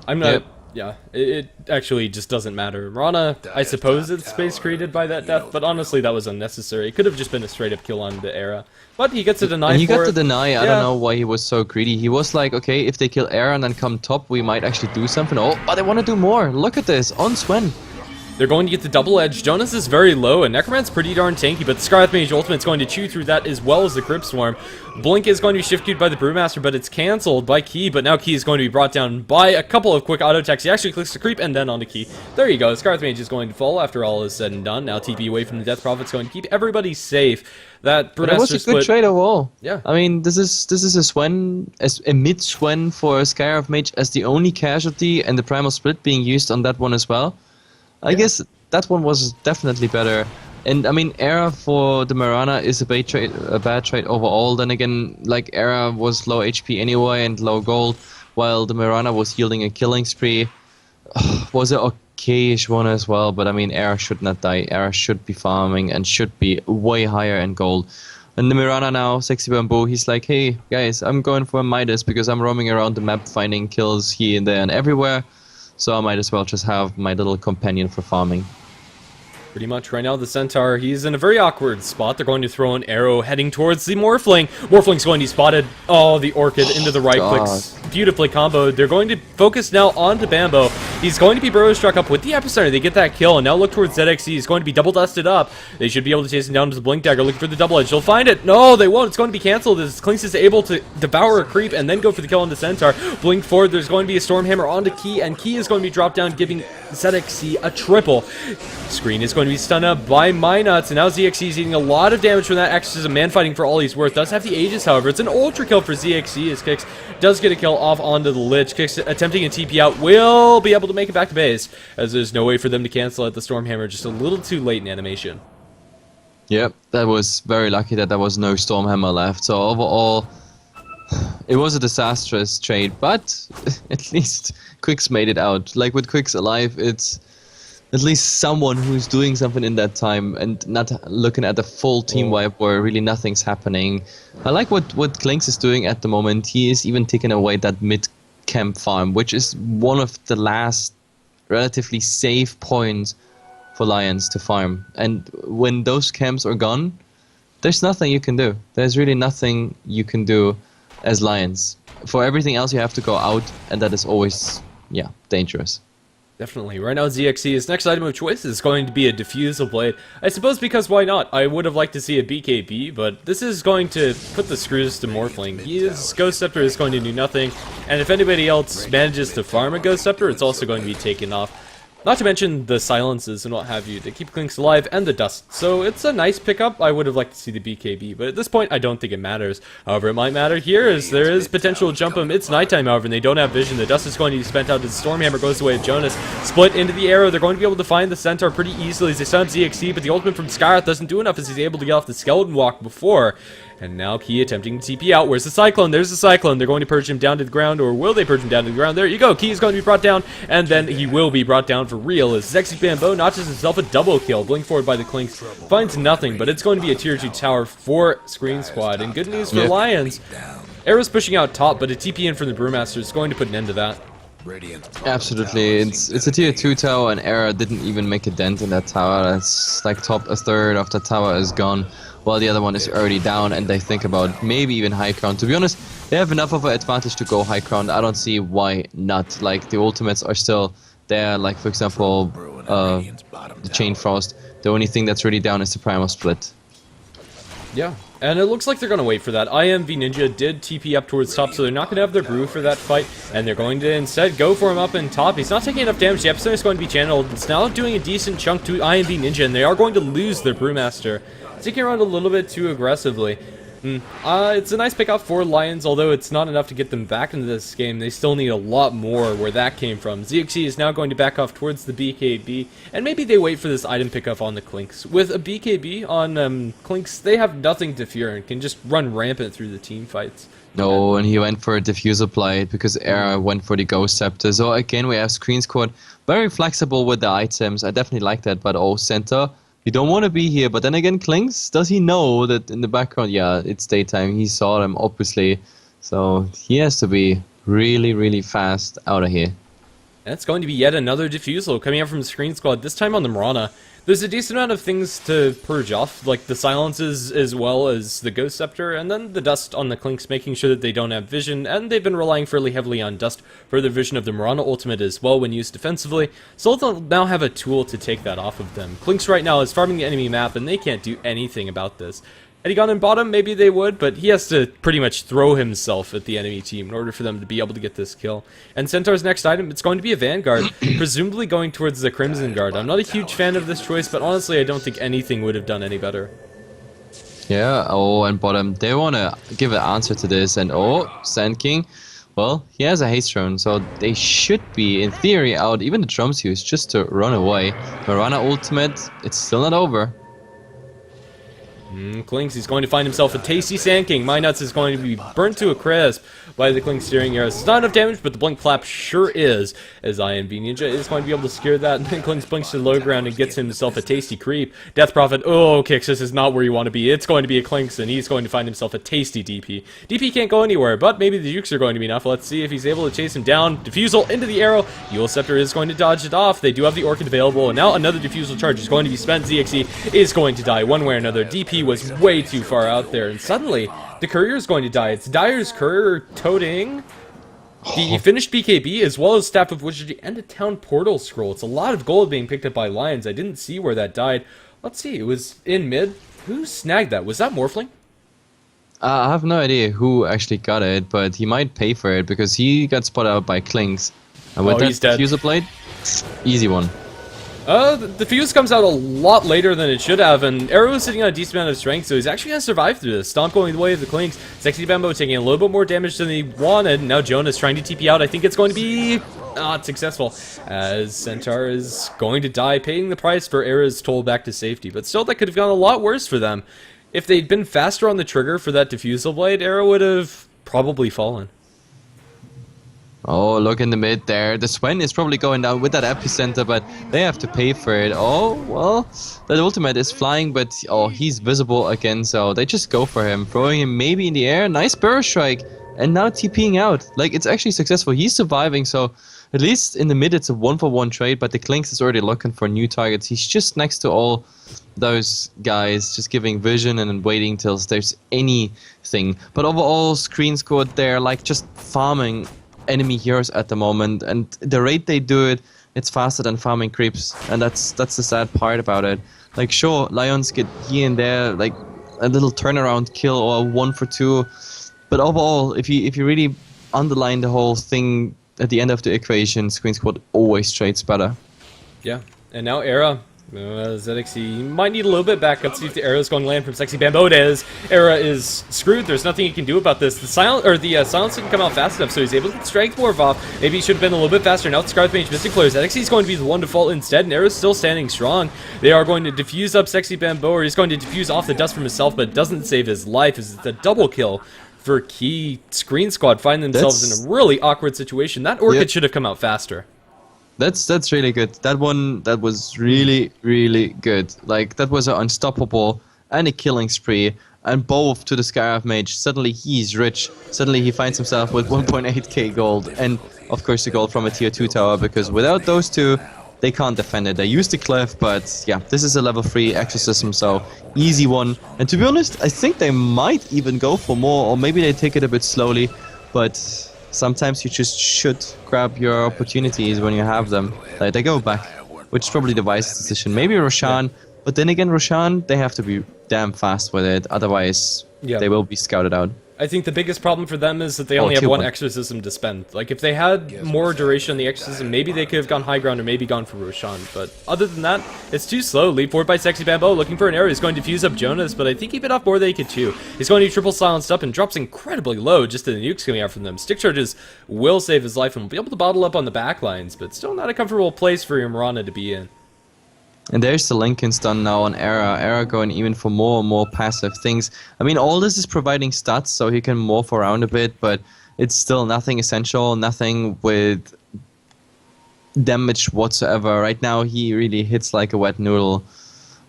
I'm not... Yep. Yeah, it actually just doesn't matter. Mirana, I suppose it's space created by that death, but honestly that was unnecessary. It could have just been a straight up kill on the Era. But he gets a deny and he for got it. the deny, I don't know why he was so greedy. He was like, okay, if they kill Era and then come top, we might actually do something. Oh, but they want to do more. Look at this, on Swen. They're going to get the double edge. Jonas is very low, and Necromant's pretty darn tanky, but the Skywrath Mage ultimate's going to chew through that as well as the Crypt Swarm. Blink is going to be shift-queued by the Brewmaster, but it's cancelled by Key, but now Key is going to be brought down by a couple of quick auto attacks. He actually clicks the creep and then onto Key. There you go. Skywrath Mage is going to fall after all is said and done. Now TP away from the Death Prophet's going to keep everybody safe. That Brewmaster was a split... good trade overall. Yeah. I mean, this is a Swen, a mid Swen for Skywrath Mage as the only casualty, and the Primal Split being used on that one as well. I guess that one was definitely better. And I mean, Era for the Mirana is a bad trade overall. Then again, like, Era was low HP anyway and low gold, while the Mirana was yielding a killing spree. Was an okay-ish one as well, but I mean, Era should not die. Era should be farming and should be way higher in gold. And the Mirana now, Sexy Bamboo, he's like, hey guys, I'm going for a Midas because I'm roaming around the map finding kills here and there and everywhere. So I might as well just have my little companion for farming. Pretty much right now, the Centaur, he's in a very awkward spot. They're going to throw an arrow heading towards the Morphling. Morphling's going to be spotted. Oh, the Orchid into the right clicks. Beautifully comboed. They're going to focus now onto Bambo. He's going to be burrow struck up with the Epicenter. They get that kill, and now look towards ZXC. He's going to be double dusted up. They should be able to chase him down to the Blink Dagger, looking for the double edge. They'll find it. No, they won't. It's going to be canceled as Clinks is able to devour a creep and then go for the kill on the Centaur. Blink forward. There's going to be a Stormhammer onto Key, and Key is going to be dropped down, giving ZXC a triple. Sqreen is going to be stunned up by Mynuts, and now ZXC is eating a lot of damage from that exorcism. Man fighting for all he's worth. Does have the Aegis, however. It's an ultra kill for ZXC as Kix does get a kill off onto the Lich. Kix attempting a TP out will be able to to make it back to base, as there's no way for them to cancel out the Stormhammer just a little too late in animation. Yep, that was very lucky that there was no Stormhammer left. So overall, it was a disastrous trade, but at least Quicks made it out. Like with Quicks alive, it's at least someone who's doing something in that time and not looking at the full team wipe where really nothing's happening. I like what Klinks is doing at the moment. He is even taking away that mid-camp farm, which is one of the last relatively safe points for Lions to farm. And when those camps are gone, there's nothing you can do. There's really nothing you can do as Lions. For everything else, you have to go out, and that is always, yeah, dangerous. Definitely. Right now, ZXC's next item of choice is going to be a Diffusal Blade. I suppose because why not? I would have liked to see a BKB, but this is going to put the screws to Morphling. His Ghost Scepter is going to do nothing, and if anybody else manages to farm a Ghost Scepter, it's also going to be taken off. Not to mention the silences and what have you to keep Klinks alive, and the dust. So it's a nice pickup. I would have liked to see the BKB, but at this point I don't think it matters. However, it might matter here as there is potential to jump him. It's nighttime, however, and they don't have vision. The dust is going to be spent out as Stormhammer goes away of Jonas. Split into the arrow. They're going to be able to find the Centaur pretty easily as they stun up ZXC, but the ultimate from Sqreen doesn't do enough as he's able to get off the Skeleton Walk before. And now Key attempting to TP out. Where's the Cyclone? There's the Cyclone. They're going to purge him down to the ground, or will they purge him down to the ground? There you go. Key is going to be brought down, and then he will be brought down for real as Zexy Bamboo notches himself a double kill. Blink forward by the Klinks. Finds nothing, but it's going to be a tier 2 tower for Sqreen Squad. And good news for Lions. Arrow's pushing out top, but a TP in from the Brewmaster is going to put an end to that. Absolutely, it's a tier 2 tower, and Era didn't even make a dent in that tower. That's like top a third of the tower is gone, while the other one is already down, and they think about maybe even high ground. To be honest, they have enough of an advantage to go high ground. I don't see why not. Like, the ultimates are still there, like for example the Chain Frost. The only thing that's really down is the Primal Split. Yeah, and it looks like they're going to wait for that. IMV Ninja did TP up towards top, so they're not going to have their brew for that fight, and they're going to instead go for him up in top. He's not taking enough damage. The Epicenter is going to be channeled. It's now doing a decent chunk to IMV Ninja, and they are going to lose their Brewmaster. Sticking around a little bit too aggressively. It's a nice pickup for Lions, although it's not enough to get them back into this game. They still need a lot more where that came from. ZXC is now going to back off towards the BKB, and maybe they wait for this item pickup on the Klinks. With a BKB on Klinks, they have nothing to fear and can just run rampant through the team fights. No, and he went for a Diffusal Blade because Era went for the Ghost Scepter. So again, we have Sqreen Squad very flexible with the items. I definitely like that, but Center, you don't want to be here. But then again, Klinks, does he know that in the background, yeah, it's daytime. He saw them, obviously. So he has to be really, really fast out of here. That's going to be yet another Diffusal coming out from the Sqreen Squad, this time on the Mirana. There's a decent amount of things to purge off, like the silences as well as the Ghost Scepter, and then the dust on the Klinks, making sure that they don't have vision, and they've been relying fairly heavily on dust for the vision of the Mirana ultimate as well when used defensively, so they'll now have a tool to take that off of them. Klinks right now is farming the enemy map, and they can't do anything about this. Had he gone in bottom, maybe they would, but he has to pretty much throw himself at the enemy team in order for them to be able to get this kill. And Centaur's next item, it's going to be a Vanguard, presumably going towards the Crimson Guard. I'm not a huge fan of this choice, but honestly, I don't think anything would have done any better. Yeah, and bottom, they want to give an answer to this, and Sand King, well, he has a haste drone, so they should be, in theory, out, even the drums use, just to run away. Mirana ultimate, it's still not over. Klinks, he's going to find himself a tasty Sand King. My Nuts is going to be burnt to a crisp by the Klinks steering arrows. It's not enough damage, but the Blink Flap sure is, as IMV Ninja is going to be able to secure that, and then Klinks blinks to the low ground and gets himself a tasty creep. Death Prophet, Kix, this is not where you want to be. It's going to be a Klinks, and he's going to find himself a tasty DP. DP can't go anywhere, but maybe the jukes are going to be enough. Let's see if he's able to chase him down. Diffusal into the arrow. Eul Scepter is going to dodge it off. They do have the Orchid available, and now another Diffusal charge is going to be spent. ZXE is going to die one way or another. DP was way too far out there, and suddenly the courier is going to die. It's Dyer's courier toting the finished BKB as well as Staff of Wizardry and a Town Portal Scroll. It's a lot of gold being picked up by Lions. I didn't see where that died. Let's see, it was in mid. Who snagged that? Was that Morphling? I have no idea who actually got it, but he might pay for it because he got spotted out by Klinks. And with that Diffusal Blade, easy one. The fuse comes out a lot later than it should have, and Arrow is sitting on a decent amount of strength, so he's actually going to survive through this. Stomp going the way of the Clinks. Sexy Bambo taking a little bit more damage than he wanted. Now Jonas trying to TP out. I think it's going to be not successful, as Centaur is going to die, paying the price for Arrow's toll back to safety. But still, that could have gone a lot worse for them. If they'd been faster on the trigger for that Diffusal Blade, Arrow would have probably fallen. Oh, look in the mid there. The Swen is probably going down with that epicenter, but they have to pay for it. Oh, well, that ultimate is flying, but oh, he's visible again, so they just go for him, throwing him maybe in the air. Nice burst strike, and now TPing out. Like, it's actually successful. He's surviving, so at least in the mid it's a 1-for-1 trade, but the Clinks is already looking for new targets. He's just next to all those guys, just giving vision and waiting till there's anything. But overall, Sqreen squad, they're like just farming enemy heroes at the moment, and the rate they do it, it's faster than farming creeps, and that's the sad part about it. Like, sure, Lajons get here and there like a little turnaround kill or a 1-for-2, but overall, if you really underline the whole thing at the end of the equation, Sqreen squad always trades better. Yeah, and now Era. ZXC might need a little bit back. Let's see if the arrow is going to land from Sexy Bambo. It is. Era is screwed. There's nothing he can do about this. The silence didn't come out fast enough, so he's able to get strength more off. Maybe he should have been a little bit faster. Now it's Scarlet Mage Mystic Flare. ZXC is going to be the one to fall instead, and Era's still standing strong. They are going to diffuse up Sexy Bambo, or he's going to diffuse off the dust from himself, but it doesn't save his life, as it's a double kill for Key. Sqreen squad find themselves in a really awkward situation. That Orchid should have come out faster. That's really good. That was really good. Like, that was an unstoppable and a killing spree, and both to the Scarab Mage. Suddenly he's rich. Suddenly he finds himself with 1.8k gold, and of course the gold from a tier 2 tower, because without those two, they can't defend it. They use the cliff, but yeah, this is a level 3 exorcism, so easy one. And to be honest, I think they might even go for more, or maybe they take it a bit slowly, but sometimes you just should grab your opportunities when you have them. Like, they go back, which is probably the wisest decision. Maybe Roshan, but then again, Roshan, they have to be damn fast with it, otherwise they will be scouted out. I think the biggest problem for them is that they only have one exorcism to spend. Like, if they had more duration on the exorcism, maybe they could have gone high ground or maybe gone for Roshan. But other than that, it's too slow. Lead forward by Sexy Bambo, looking for an arrow. He's going to fuse up Jonas, but I think he bit off more than he could chew. He's going to triple silenced up and drops incredibly low just to the nukes coming out from them. Stick charges will save his life and will be able to bottle up on the back lines, but still not a comfortable place for your Mirana to be in. And there's the Lincoln stun now on Era. Era going even for more and more passive things. I mean, all this is providing stats, so he can morph around a bit, but it's still nothing essential, nothing with damage whatsoever. Right now, he really hits like a wet noodle.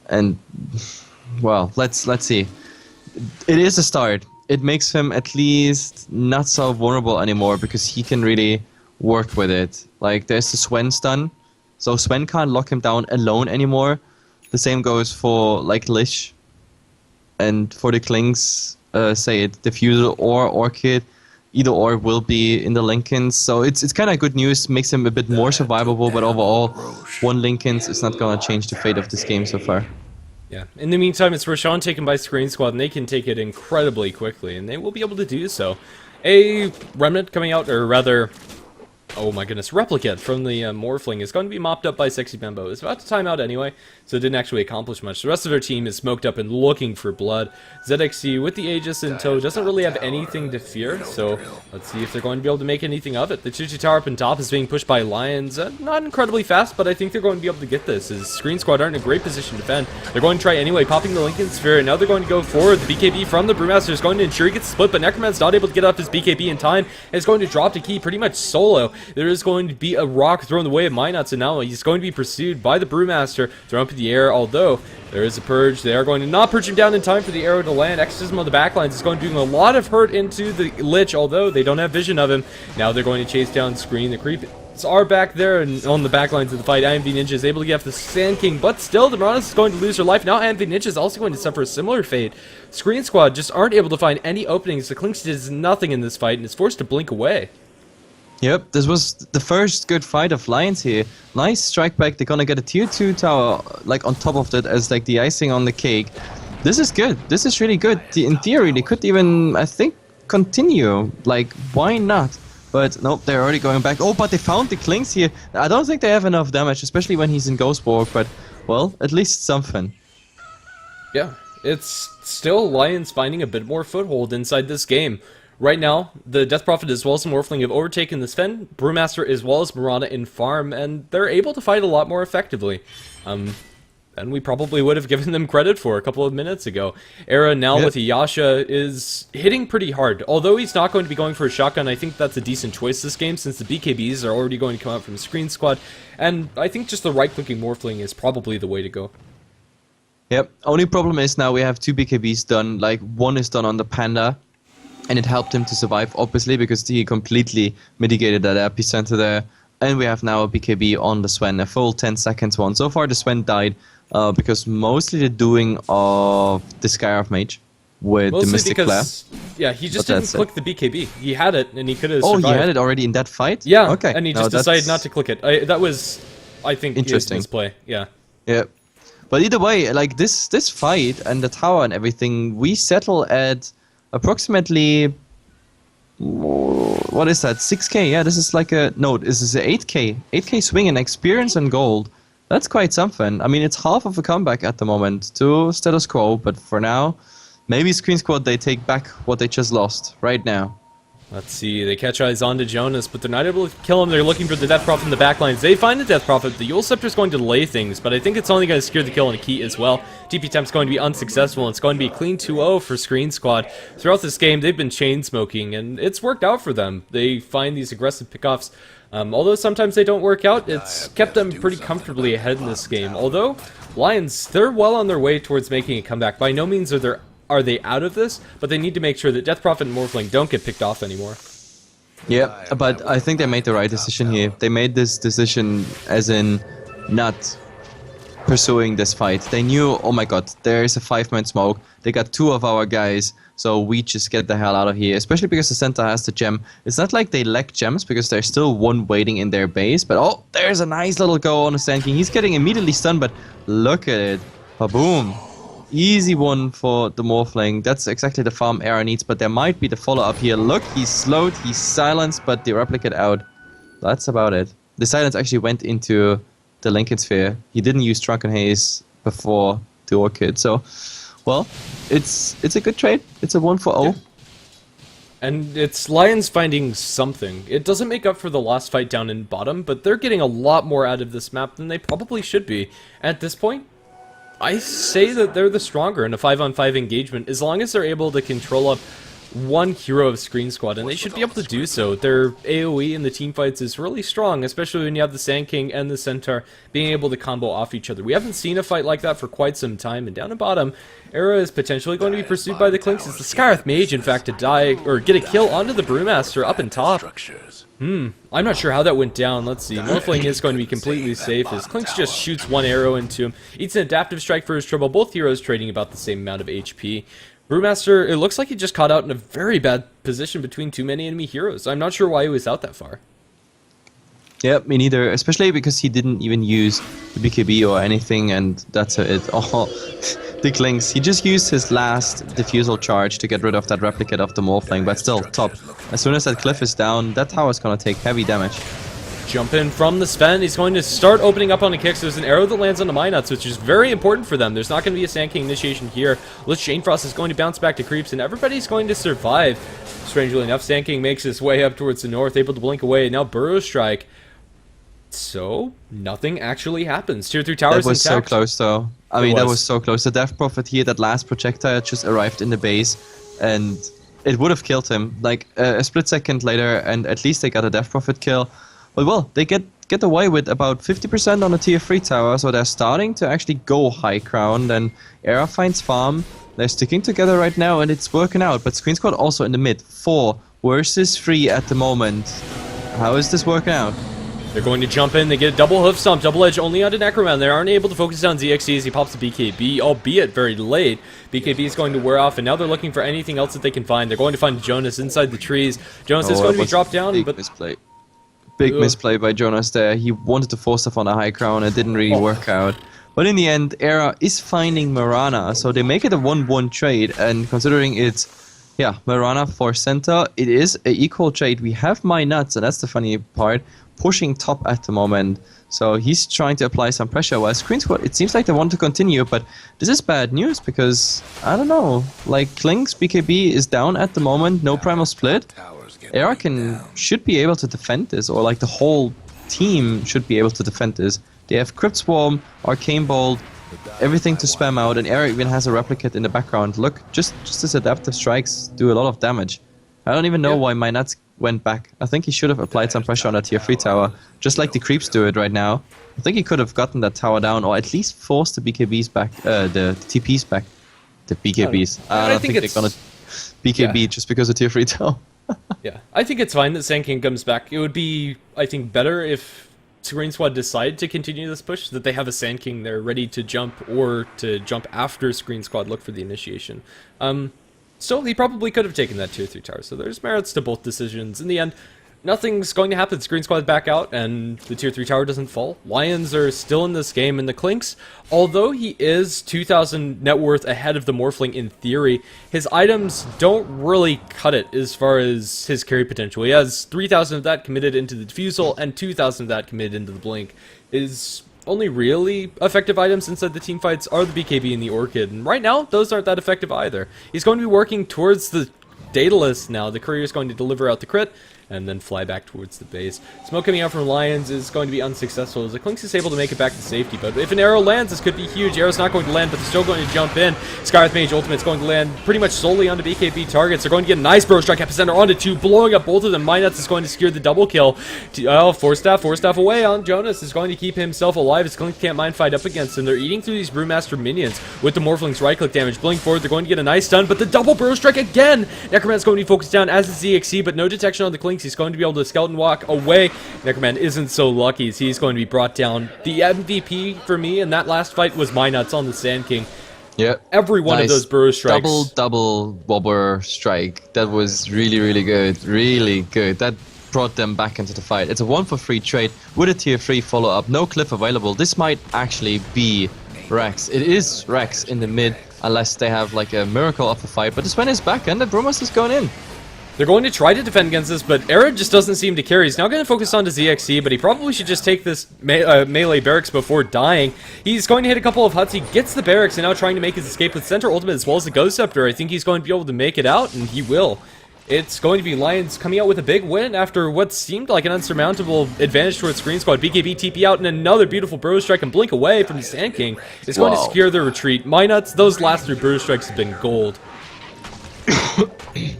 And, well, let's see. It is a start. It makes him at least not so vulnerable anymore, because he can really work with it. Like, there's the Swen stun. So Swen can't lock him down alone anymore. The same goes for like Lish, and for the Klings, say it Diffusal or Orchid, either or will be in the Lincolns. So it's kind of good news, makes him a bit more survivable. But overall, one Lincolns is not gonna change the fate of this game so far. Yeah. In the meantime, it's Roshan taken by Sqreen squad, and they can take it incredibly quickly, and they will be able to do so. A Remnant coming out, or rather, oh my goodness, Replicant from the Morphling is going to be mopped up by Sexy Bambo. It's about to time out anyway, so it didn't actually accomplish much. The rest of their team is smoked up and looking for blood. ZXC with the Aegis in tow doesn't really have anything to fear, so let's see if they're going to be able to make anything of it. The Chuchi Tower up on top is being pushed by Lions. Not incredibly fast, but I think they're going to be able to get this, as Sqreen squad aren't in a great position to defend. They're going to try anyway, popping the Lincoln Sphere, and now they're going to go forward. The BKB from the Brewmaster is going to ensure he gets split, but Necroman's not able to get off his BKB in time, and is going to drop the key pretty much solo. There is going to be a rock thrown the way of Minot, so now he's going to be pursued by the Brewmaster, thrown up in the air, although there is a purge. They are going to not purge him down in time for the arrow to land. Exorcism on the backlines is going to do a lot of hurt into the Lich, although they don't have vision of him. Now they're going to chase down Sqreen. The creeps are back there and on the backlines of the fight. IMV Ninja is able to get off the Sand King, but still, the Marauders is going to lose her life. Now IMV Ninja is also going to suffer a similar fate. Sqreen squad just aren't able to find any openings. The Clinks does nothing in this fight and is forced to blink away. Yep, this was the first good fight of Lions here. Nice strike back. They're gonna get a tier 2 tower like on top of that as like the icing on the cake. This is good. This is really good. In theory, they could even, I think, continue. Like, why not? But nope, they're already going back. Oh, but they found the Clinks here. I don't think they have enough damage, especially when he's in Ghostwalk, but, well, at least something. Yeah, it's still Lions finding a bit more foothold inside this game. Right now, the Death Prophet as well as the Morphling have overtaken the Sven, Brewmaster as well as Mirana in farm, and they're able to fight a lot more effectively. And we probably would have given them credit for a couple of minutes ago. Era now with Yasha is hitting pretty hard. Although he's not going to be going for a shotgun, I think that's a decent choice this game since the BKBs are already going to come out from the Sqreen squad. And I think just the right-clicking Morphling is probably the way to go. Yep, only problem is now we have 2 BKBs done, like one is done on the Panda, and it helped him to survive, obviously, because he completely mitigated that epicenter there. And we have now a BKB on the Sven, a full 10 seconds one. So far the Sven died because mostly the doing of the Skyarth Mage with mostly the Mystic Flare. Yeah, he just didn't click the BKB. He had it, and he could have survived. survived. He had it already in that fight? Yeah, okay. And he just decided not to click it. That was, I think, interesting. His misplay. Yeah. Yeah. But either way, like this fight and the tower and everything, we settle at approximately, what is that, 6k? Yeah, this is like a, no, this is a 8k swing in experience and gold. That's quite something. I mean, it's half of a comeback at the moment to status quo, but for now, maybe Sqreen Squad, they take back what they just lost right now. Let's see, they catch eyes onto Jonas, but they're not able to kill him. They're looking for the Death Prophet in the backlines. They find the Death Prophet. The Yule Scepter's going to delay things, but I think it's only going to secure the kill on a key as well. TP attempt's going to be unsuccessful, and it's going to be a clean 2-0 for Sqreen Squad. Throughout this game, they've been chain smoking, and it's worked out for them. They find these aggressive pickoffs. Although sometimes they don't work out, it's kept them pretty comfortably ahead in this game. Although, Lions, they're well on their way towards making a comeback. By no means are they out of this, but they need to make sure that Death Prophet and Morphling don't get picked off anymore. Yeah, but I think they made the right decision here. They made this decision as in not pursuing this fight. They knew, oh my god, there is a 5-man smoke. They got 2 of our guys, so we just get the hell out of here. Especially because the center has the gem. It's not like they lack gems because there's still one waiting in their base. But oh, there's a nice little go on the Sand King. He's getting immediately stunned, but look at it. Ba-boom. Easy one for the Morphling. That's exactly the farm Era needs, but there might be the follow-up here. Look, he's slowed, he's silenced, but the replicate out. That's about it. The silence actually went into the Lincoln Sphere. He didn't use Drunken Haze before the Orchid, so, well, it's a good trade. It's a 1-for-0. Yeah. And it's Lions finding something. It doesn't make up for the last fight down in bottom, but they're getting a lot more out of this map than they probably should be. At this point, I say that they're the stronger in a 5-on-5 engagement as long as they're able to control up one hero of Sqreen Squad, and they should be able to do so. Their AoE in the teamfights is really strong, especially when you have the Sand King and the Centaur being able to combo off each other. We haven't seen a fight like that for quite some time, and down at bottom, Era is potentially going to be pursued by the Clinks. It's the Sqreen Mage, in fact, to die, or get a kill onto the Brewmaster up in top. I'm not sure how that went down. Let's see. Morphling is going to be completely safe as Clinks just shoots one arrow into him. Eats an adaptive strike for his triple. Both heroes trading about the same amount of HP. Brewmaster, it looks like he just caught out in a very bad position between too many enemy heroes. I'm not sure why he was out that far. Yeah, me neither. Especially because he didn't even use the BKB or anything, and that's it. Oh, the Clinks. He just used his last diffusal charge to get rid of that replicate of the Morphling, but still, top. As soon as that cliff is down, that tower's gonna take heavy damage. Jump in from the Sven. He's going to start opening up on the kicks. There's an arrow that lands on the Minots, which is very important for them. There's not going to be a Sand King initiation here. Lich Janefrost is going to bounce back to creeps, and everybody's going to survive. Strangely enough, Sand King makes his way up towards the north, able to blink away. Now Burrow Strike. So, nothing actually happens. Tier 3 towers That was intact. so close, though. I mean, that was so close. The Death Prophet here, that last projectile just arrived in the base, and it would have killed him. Like, a split second later, and at least they got a Death Prophet kill. But, well, they get away with about 50% on the tier 3 tower, so they're starting to actually go high ground, and Era finds farm. They're sticking together right now, and it's working out. But Sqreen Squad also in the mid. 4 versus 3 at the moment. How is this working out? They're going to jump in. They get a double hoof stomp. Double edge only onto Necroman. They aren't able to focus on ZXC as he pops the BKB, albeit very late. BKB is going to wear off, and now they're looking for anything else that they can find. They're going to find Jonas inside the trees. Jonas is going to be dropped down, but misplay. Big misplay by Jonas there. He wanted to force stuff on a high ground. It didn't really work out. But in the end, Era is finding Mirana, so they make it a 1-1 trade. And considering it's Yeah, Mirana for center. It is a equal trade. We have my nuts, and that's the funny part, pushing top at the moment. So he's trying to apply some pressure. While Screen Squad, it seems like they want to continue, but this is bad news because, I don't know, like Klink's BKB is down at the moment, no primal split. Era should be able to defend this, or like the whole team should be able to defend this. They have Crypt Swarm, Arcane Bolt, everything to spam out, and Era even has a replicate in the background. Look, just his adaptive strikes do a lot of damage. I don't even know why my nuts went back. I think he should have applied some pressure on that tier 3 tower, just like the creeps do it right now. I think he could have gotten that tower down, or at least forced the BKBs back, the TPs back. The BKBs. I don't think they're gonna BKB just because of tier 3 tower. Yeah, I think it's fine that Sand King comes back. It would be, I think, better if Sqreen Squad decide to continue this push, that they have a Sand King there ready to jump, or to jump after Sqreen Squad look for the initiation. Still, he probably could have taken that tier 3 tower, so there's merits to both decisions. In the end, nothing's going to happen. Sqreen Squad back out, and the tier 3 tower doesn't fall. Lions are still in this game, and the Klinks, although he is 2,000 net worth ahead of the Morphling in theory, his items don't really cut it as far as his carry potential. He has 3,000 of that committed into the Diffusal, and 2,000 of that committed into the Blink. His only really effective items inside the team fights are the BKB and the Orchid, and right now, those aren't that effective either. He's going to be working towards the Daedalus now. The courier is going to deliver out the crit, and then fly back towards the base. Smoke coming out from Lions is going to be unsuccessful, as the Klinks is able to make it back to safety, but if an arrow lands, this could be huge. Arrow's not going to land, but they're still going to jump in. Skywrath Mage Ultimate's going to land pretty much solely onto BKB targets. They're going to get a nice Bro Strike Epicenter onto 2, blowing up both of them. Minuts is going to secure the double kill. Force staff away on Jonas is going to keep himself alive, as Klinks can't mind fight up against him. They're eating through these Brewmaster minions with the Morphling's right-click damage. Blink forward, they're going to get a nice stun, but the double Bro Strike again! Necroman's going to be focused down as the ZXC, but no detection on the Klinks. He's going to be able to skeleton walk away. Necroman isn't so lucky, as he's going to be brought down. The MVP for me in that last fight was my nuts on the Sand King. Yeah, every one of those burrow strikes. Double wobber strike. That was really good. Really good. That brought them back into the fight. It's a 1-for-3 trade with a tier 3 follow-up. No cliff available. This might actually be Rex. It is Rex in the mid, unless they have like a miracle of a fight. But the Sven is back, and the Brumos is going in. They're going to try to defend against this, but Era just doesn't seem to carry. He's now going to focus on the ZXC, but he probably should just take this melee barracks before dying. He's going to hit a couple of huts. He gets the barracks, and now trying to make his escape with Center Ultimate as well as the Ghost Scepter. I think he's going to be able to make it out, and he will. It's going to be Lions coming out with a big win after what seemed like an unsurmountable advantage towards Sqreen Squad. BKB TP out, and another beautiful Bro Strike and Blink away from the Sand King. It's going to secure their retreat. My nuts, those last 3 Bro Strikes have been gold.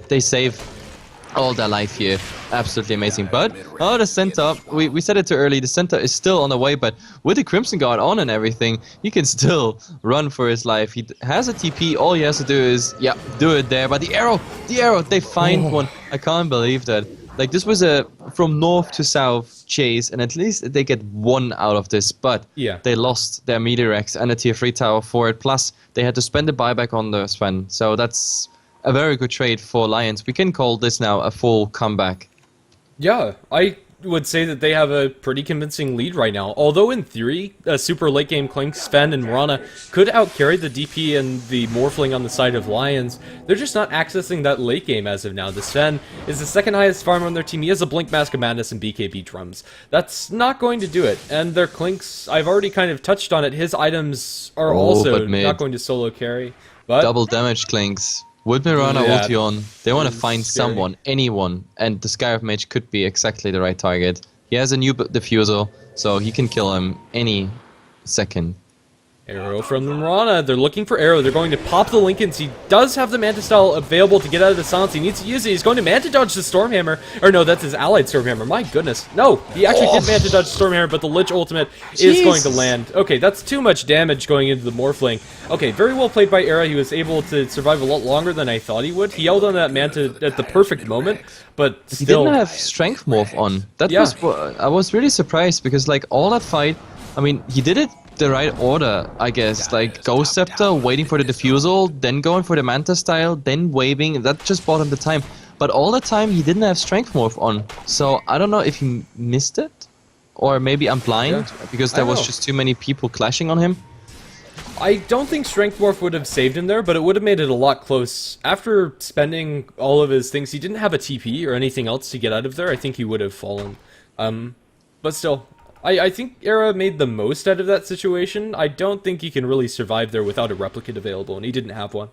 They save all their life here. Absolutely amazing. But the center, we said it too early, the center is still on the way, but with the Crimson Guard on and everything, he can still run for his life. He has a TP, all he has to do is do it there. But the arrow, they find one. I can't believe that. Like, this was a from north to south chase, and at least they get 1 out of this, but they lost their Meteorex and a tier 3 tower for it, plus they had to spend the buyback on the Sven. So that's a very good trade for Lions. We can call this now a full comeback. Yeah, I would say that they have a pretty convincing lead right now. Although in theory, a super late game Klink, Sven, and Mirana could outcarry the DP and the Morphling on the side of Lions, they're just not accessing that late game as of now. The Sven is the second highest farmer on their team. He has a Blink, Mask of Madness, and BKB drums. That's not going to do it. And their Klinks, I've already kind of touched on it, his items are also not going to solo carry. But double damage Klinks. With Mirana ulti on, they want to find someone, anyone, and the Scarab Mage could be exactly the right target. He has a new diffusal, so he can kill him any second. Arrow from the Mirana. They're looking for Arrow. They're going to pop the Lincolns. He does have the Manta Style available to get out of the silence. He needs to use it. He's going to Manta Dodge the Stormhammer. Or no, that's his allied Stormhammer. My goodness. No, he actually did Manta Dodge the Stormhammer, but the Lich Ultimate is going to land. Okay, that's too much damage going into the Morphling. Okay, very well played by Era. He was able to survive a lot longer than I thought he would. He held on that Manta at the perfect moment, but still. He didn't have Strength Morph on. That was, I was really surprised, because like all that fight, I mean, he did it the right order, I guess. Like Ghost Scepter, waiting for the diffusal, then going for the Manta Style, then waving. That just bought him the time. But all the time he didn't have Strength Morph on. So I don't know if he missed it, or maybe I'm blind because there was just too many people clashing on him. I don't think Strength Morph would have saved him there, but it would have made it a lot close. After spending all of his things, he didn't have a TP or anything else to get out of there. I think he would have fallen. But still, I think Era made the most out of that situation. I don't think he can really survive there without a replicate available, and he didn't have one.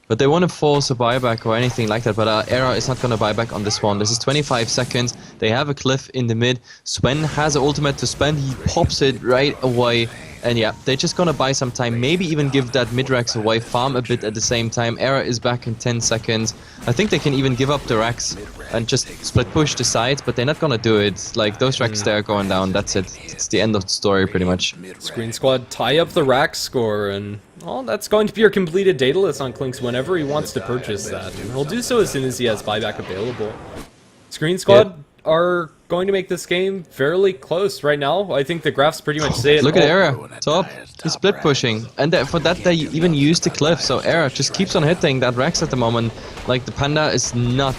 But they want to force a buyback or anything like that, but Era is not going to buy back on this one. This is 25 seconds. They have a cliff in the mid. Sven has an ultimate to spend. He pops it right away. And yeah, they're just going to buy some time. Maybe even give that mid-Rax away, farm a bit at the same time. Era is back in 10 seconds. I think they can even give up the Rax and just split push the sides, but they're not going to do it. Like, those Rax there are going down. That's it. It's the end of the story, pretty much. Sqreen Squad tie up the Rax score, and well, that's going to be your completed data list on Klinks whenever he wants to purchase that. And he'll do so as soon as he has buyback available. Sqreen Squad are going to make this game fairly close right now. I think the graphs pretty much say it. Look at Era, top. He's split pushing, and for that they even used the cliff. So Era just keeps on hitting that Rex at the moment. Like, the Panda is not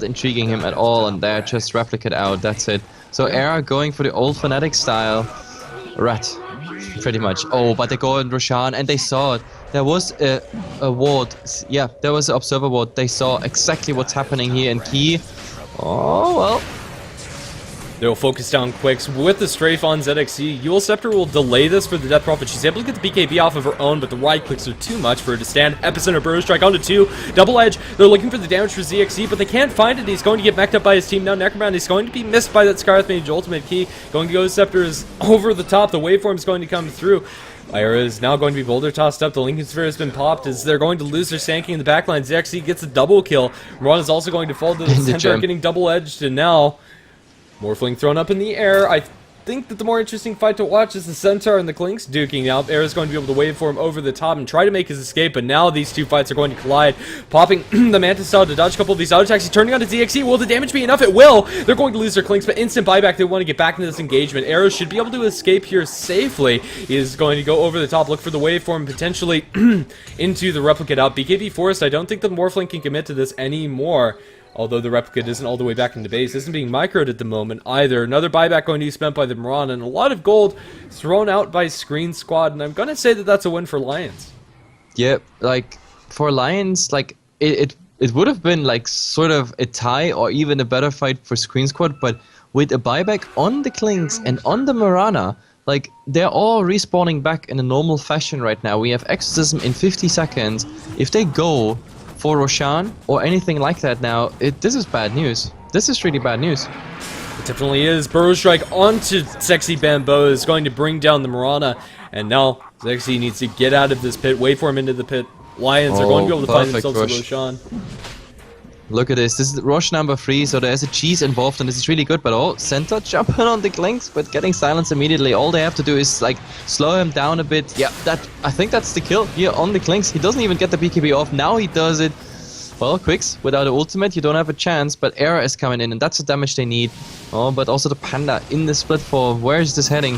intriguing him at all, and they're just replicate out. That's it. So Era going for the old Fnatic style rat, pretty much. Oh, but they go in Roshan, and they saw it. There was a ward. Yeah, there was an observer ward. They saw exactly what's happening here in Key. Oh, well. They'll focus down Quicks with the strafe on ZXC. Eul Scepter will delay this for the Death Prophet. She's able to get the BKB off of her own, but the right clicks are too much for her to stand. Epicenter Burrow Strike onto 2. Double Edge. They're looking for the damage for ZXC, but they can't find it. He's going to get backed up by his team now. Necroman is going to be missed by that Scarlet Mage ultimate key. Going to go Scepter is over the top. The waveform is going to come through. Lyra is now going to be boulder tossed up. The Lincoln Sphere has been popped as they're going to lose their Sand King in the backline. ZXC gets a double kill. Moran is also going to fall to the center, getting double edged, and now Morphling thrown up in the air. I think that the more interesting fight to watch is the Centaur and the Klinks duking out. Era's going to be able to waveform over the top and try to make his escape, but now these two fights are going to collide. Popping the Mantis Style to dodge a couple of these auto attacks. He's turning on to ZXC. Will the damage be enough? It will. They're going to lose their Klinks, but instant buyback. They want to get back into this engagement. Era should be able to escape here safely. He is going to go over the top, look for the waveform, potentially into the replicate out. BKB Forest, I don't think the Morphling can commit to this anymore. Although the replicate isn't all the way back into base, isn't being microed at the moment either. Another buyback going to be spent by the Moran, and a lot of gold thrown out by Sqreen Squad, and I'm going to say that that's a win for Lions. Yeah, like, for Lions, like, it would have been, like, sort of a tie or even a better fight for Sqreen Squad, but with a buyback on the Klinks and on the Mirana, like, they're all respawning back in a normal fashion right now. We have Exorcism in 50 seconds. If they go for Roshan or anything like that now, this is bad news. This is really bad news. It definitely is. Burrow Strike onto Sexy Bamboo is going to bring down the Mirana, and now Sexy needs to get out of this pit, waveform into the pit. Lions are going to be able to find themselves with Roshan. Look at this. This is Rosh number 3, so there's a cheese involved, and this is really good. But oh, Centaur jumping on the Klinks, but getting silenced immediately. All they have to do is like slow him down a bit. Yeah, I think that's the kill here on the Klinks. He doesn't even get the BKB off. Now he does it. Well, Quicks, without an ultimate, you don't have a chance, but Era is coming in, and that's the damage they need. Oh, but also the Panda in the split form. Where is this heading?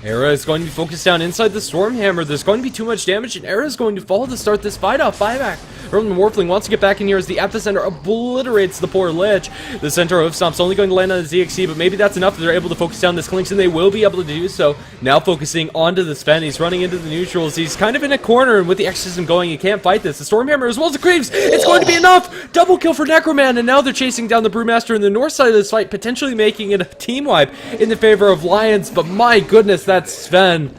Era is going to be focused down inside the Stormhammer. There's going to be too much damage, and Era is going to fall to start this fight off. Buyback. Roman Morphling wants to get back in here as the Epicenter obliterates the poor Lich. The Centaur Hoof Stomp's only going to land on the ZXC, but maybe that's enough that they're able to focus down this Klinks, and they will be able to do so. Now focusing onto the Sven. He's running into the neutrals. He's kind of in a corner, and with the Exorcism going, he can't fight this. The Stormhammer as well as the Creeps. It's going to be enough! Double kill for Necroman, and now they're chasing down the Brewmaster in the north side of this fight, potentially making it a team wipe in the favor of Lions, but my goodness, that's Sven.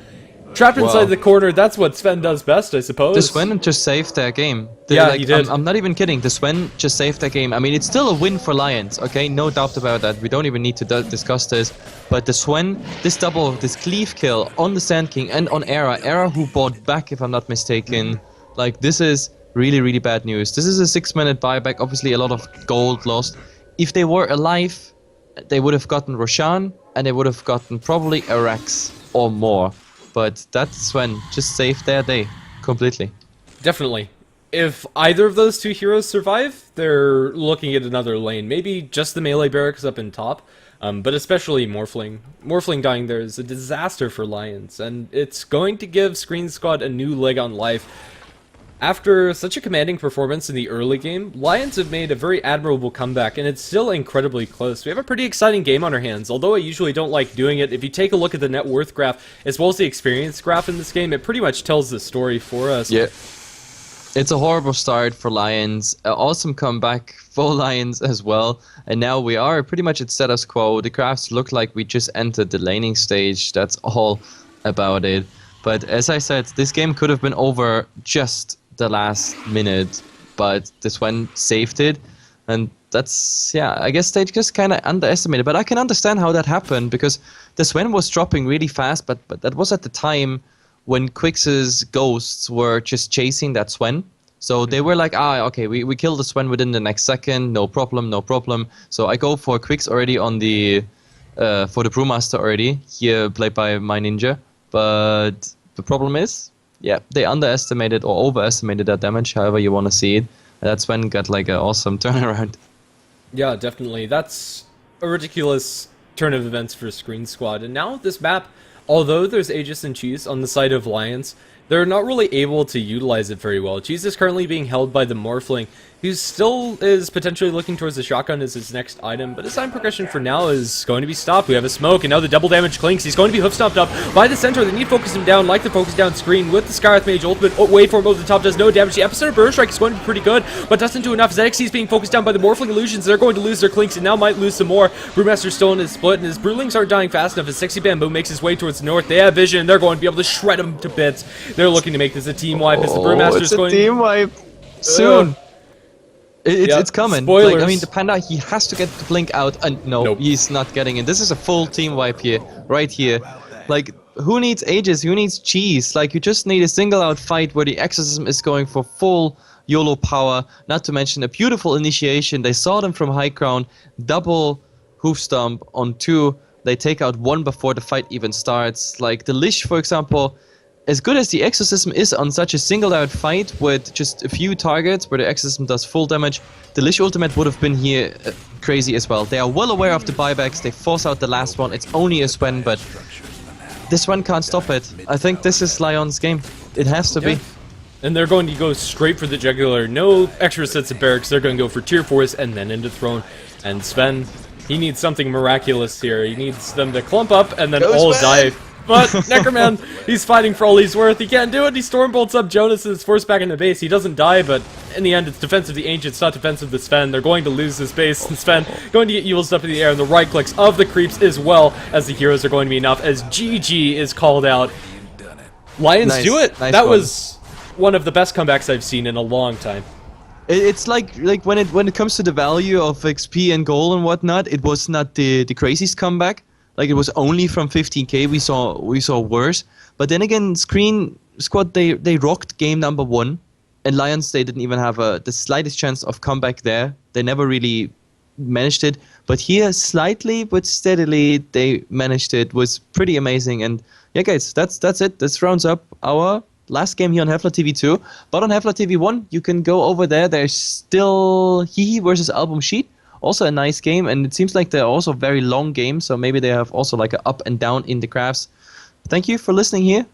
Trapped inside the corner, that's what Sven does best, I suppose. The Sven just saved their game. He did. I'm not even kidding. The Sven just saved their game. I mean, it's still a win for Lions, okay? No doubt about that. We don't even need to discuss this. But the Sven, this cleave kill on the Sand King and on Era who bought back, if I'm not mistaken. Like, this is really, really bad news. This is a 6-minute buyback. Obviously, a lot of gold lost. If they were alive, they would have gotten Roshan, and they would have gotten probably a Rex or more. But that Sven just saved their day completely. Definitely. If either of those two heroes survive, they're looking at another lane. Maybe just the melee barracks up in top, but especially Morphling. Morphling dying there is a disaster for Lions, and it's going to give Sqreen Squad a new leg on life. After such a commanding performance in the early game, Lions have made a very admirable comeback, and it's still incredibly close. We have a pretty exciting game on our hands, although I usually don't like doing it. If you take a look at the net worth graph, as well as the experience graph in this game, it pretty much tells the story for us. Yeah. It's a horrible start for Lions. Awesome comeback for Lions as well. And now we are pretty much at status quo. The graphs look like we just entered the laning stage. That's all about it. But as I said, this game could have been over just the last minute, but this one saved it. And that's, yeah, I guess they just kind of underestimated. But I can understand how that happened, because the Sven was dropping really fast, but that was at the time when Quix's ghosts were just chasing that Sven. So they were like, okay, we kill the Sven within the next second, no problem, no problem. So I go for Quix already on the, for the Brewmaster already, here played by my ninja. But the problem is, yeah, they underestimated or overestimated that damage, however you want to see it. And that Sven got like an awesome turnaround. Yeah, definitely. That's a ridiculous turn of events for Sqreen Squad. And now this map, although there's Aegis and Cheese on the side of Lions, they're not really able to utilize it very well. Cheese is currently being held by the Morphling, who still is potentially looking towards the shotgun as his next item, but his time progression for now is going to be stopped. We have a smoke, and now the double damage clinks. He's going to be hoof stomped up by the center. They need to focus him down, like the focus down Sqreen with the Skywrath Mage ultimate. Oh, wait for him over the top, does no damage. The Epicenter Burn Strike is going to be pretty good, but doesn't do enough. ZXC is being focused down by the Morphling Illusions. They're going to lose their clinks, and now might lose some more. Brewmaster's still in his split, and his Brewlings aren't dying fast enough. His Sexy Bamboo makes his way towards the north. They have vision. They're going to be able to shred him to bits. They're looking to make this a team wipe as the Brewmaster's going... It's a team wipe. Soon. It's coming. Spoilers. Like, I mean, the Panda, he has to get the blink out, and nope. He's not getting it. This is a full team wipe here, right here. Like, who needs Aegis? Who needs Cheese? Like, you just need a single-out fight where the Exorcism is going for full YOLO power, not to mention a beautiful initiation. They saw them from high ground, double hoof stomp on 2. They take out 1 before the fight even starts. Like, the Lich, for example, as good as the Exorcism is on such a singled-out fight with just a few targets where the Exorcism does full damage, the Lich ultimate would have been here crazy as well. They are well aware of the buybacks, they force out the last one. It's only a Sven, but this one can't stop it. I think this is Lion's game. It has to be. And they're going to go straight for the jugular. No extra sets of barracks. They're going to go for tier 4s and then into throne. And Sven, he needs something miraculous here. He needs them to clump up and then all die. But Necroman, he's fighting for all he's worth. He can't do it. He stormbolts up Jonas and is forced back into base. He doesn't die, but in the end, it's defensive the Ancients, not defensive the Sven. They're going to lose this base. And Sven going to get Yule's up in the air, and the right clicks of the creeps as well as the heroes are going to be enough as GG is called out. Lions do it. That was one of the best comebacks I've seen in a long time. It's like when it comes to the value of XP and goal and whatnot, it was not the craziest comeback. Like, it was only from 15k we saw worse. But then again, Sqreen Squad, they rocked game number 1. And Lions, they didn't even have the slightest chance of comeback there. They never really managed it. But here, slightly but steadily, they managed it. It was pretty amazing. And yeah, guys, that's it. This rounds up our last game here on HeflaTV 2. But on HeflaTV 1, you can go over there. There's still Hihi versus Album Sheet. Also a nice game, and it seems like they're also very long games, so maybe they have also like an up and down in the graphs. Thank you for listening here.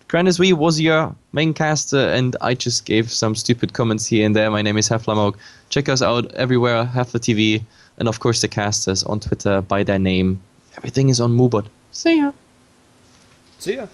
GrandasV was your main caster, and I just gave some stupid comments here and there. My name is HeflaMoke. Check us out everywhere, HeflaTV, and of course the casters on Twitter by their name. Everything is on Moobot. See ya. See ya.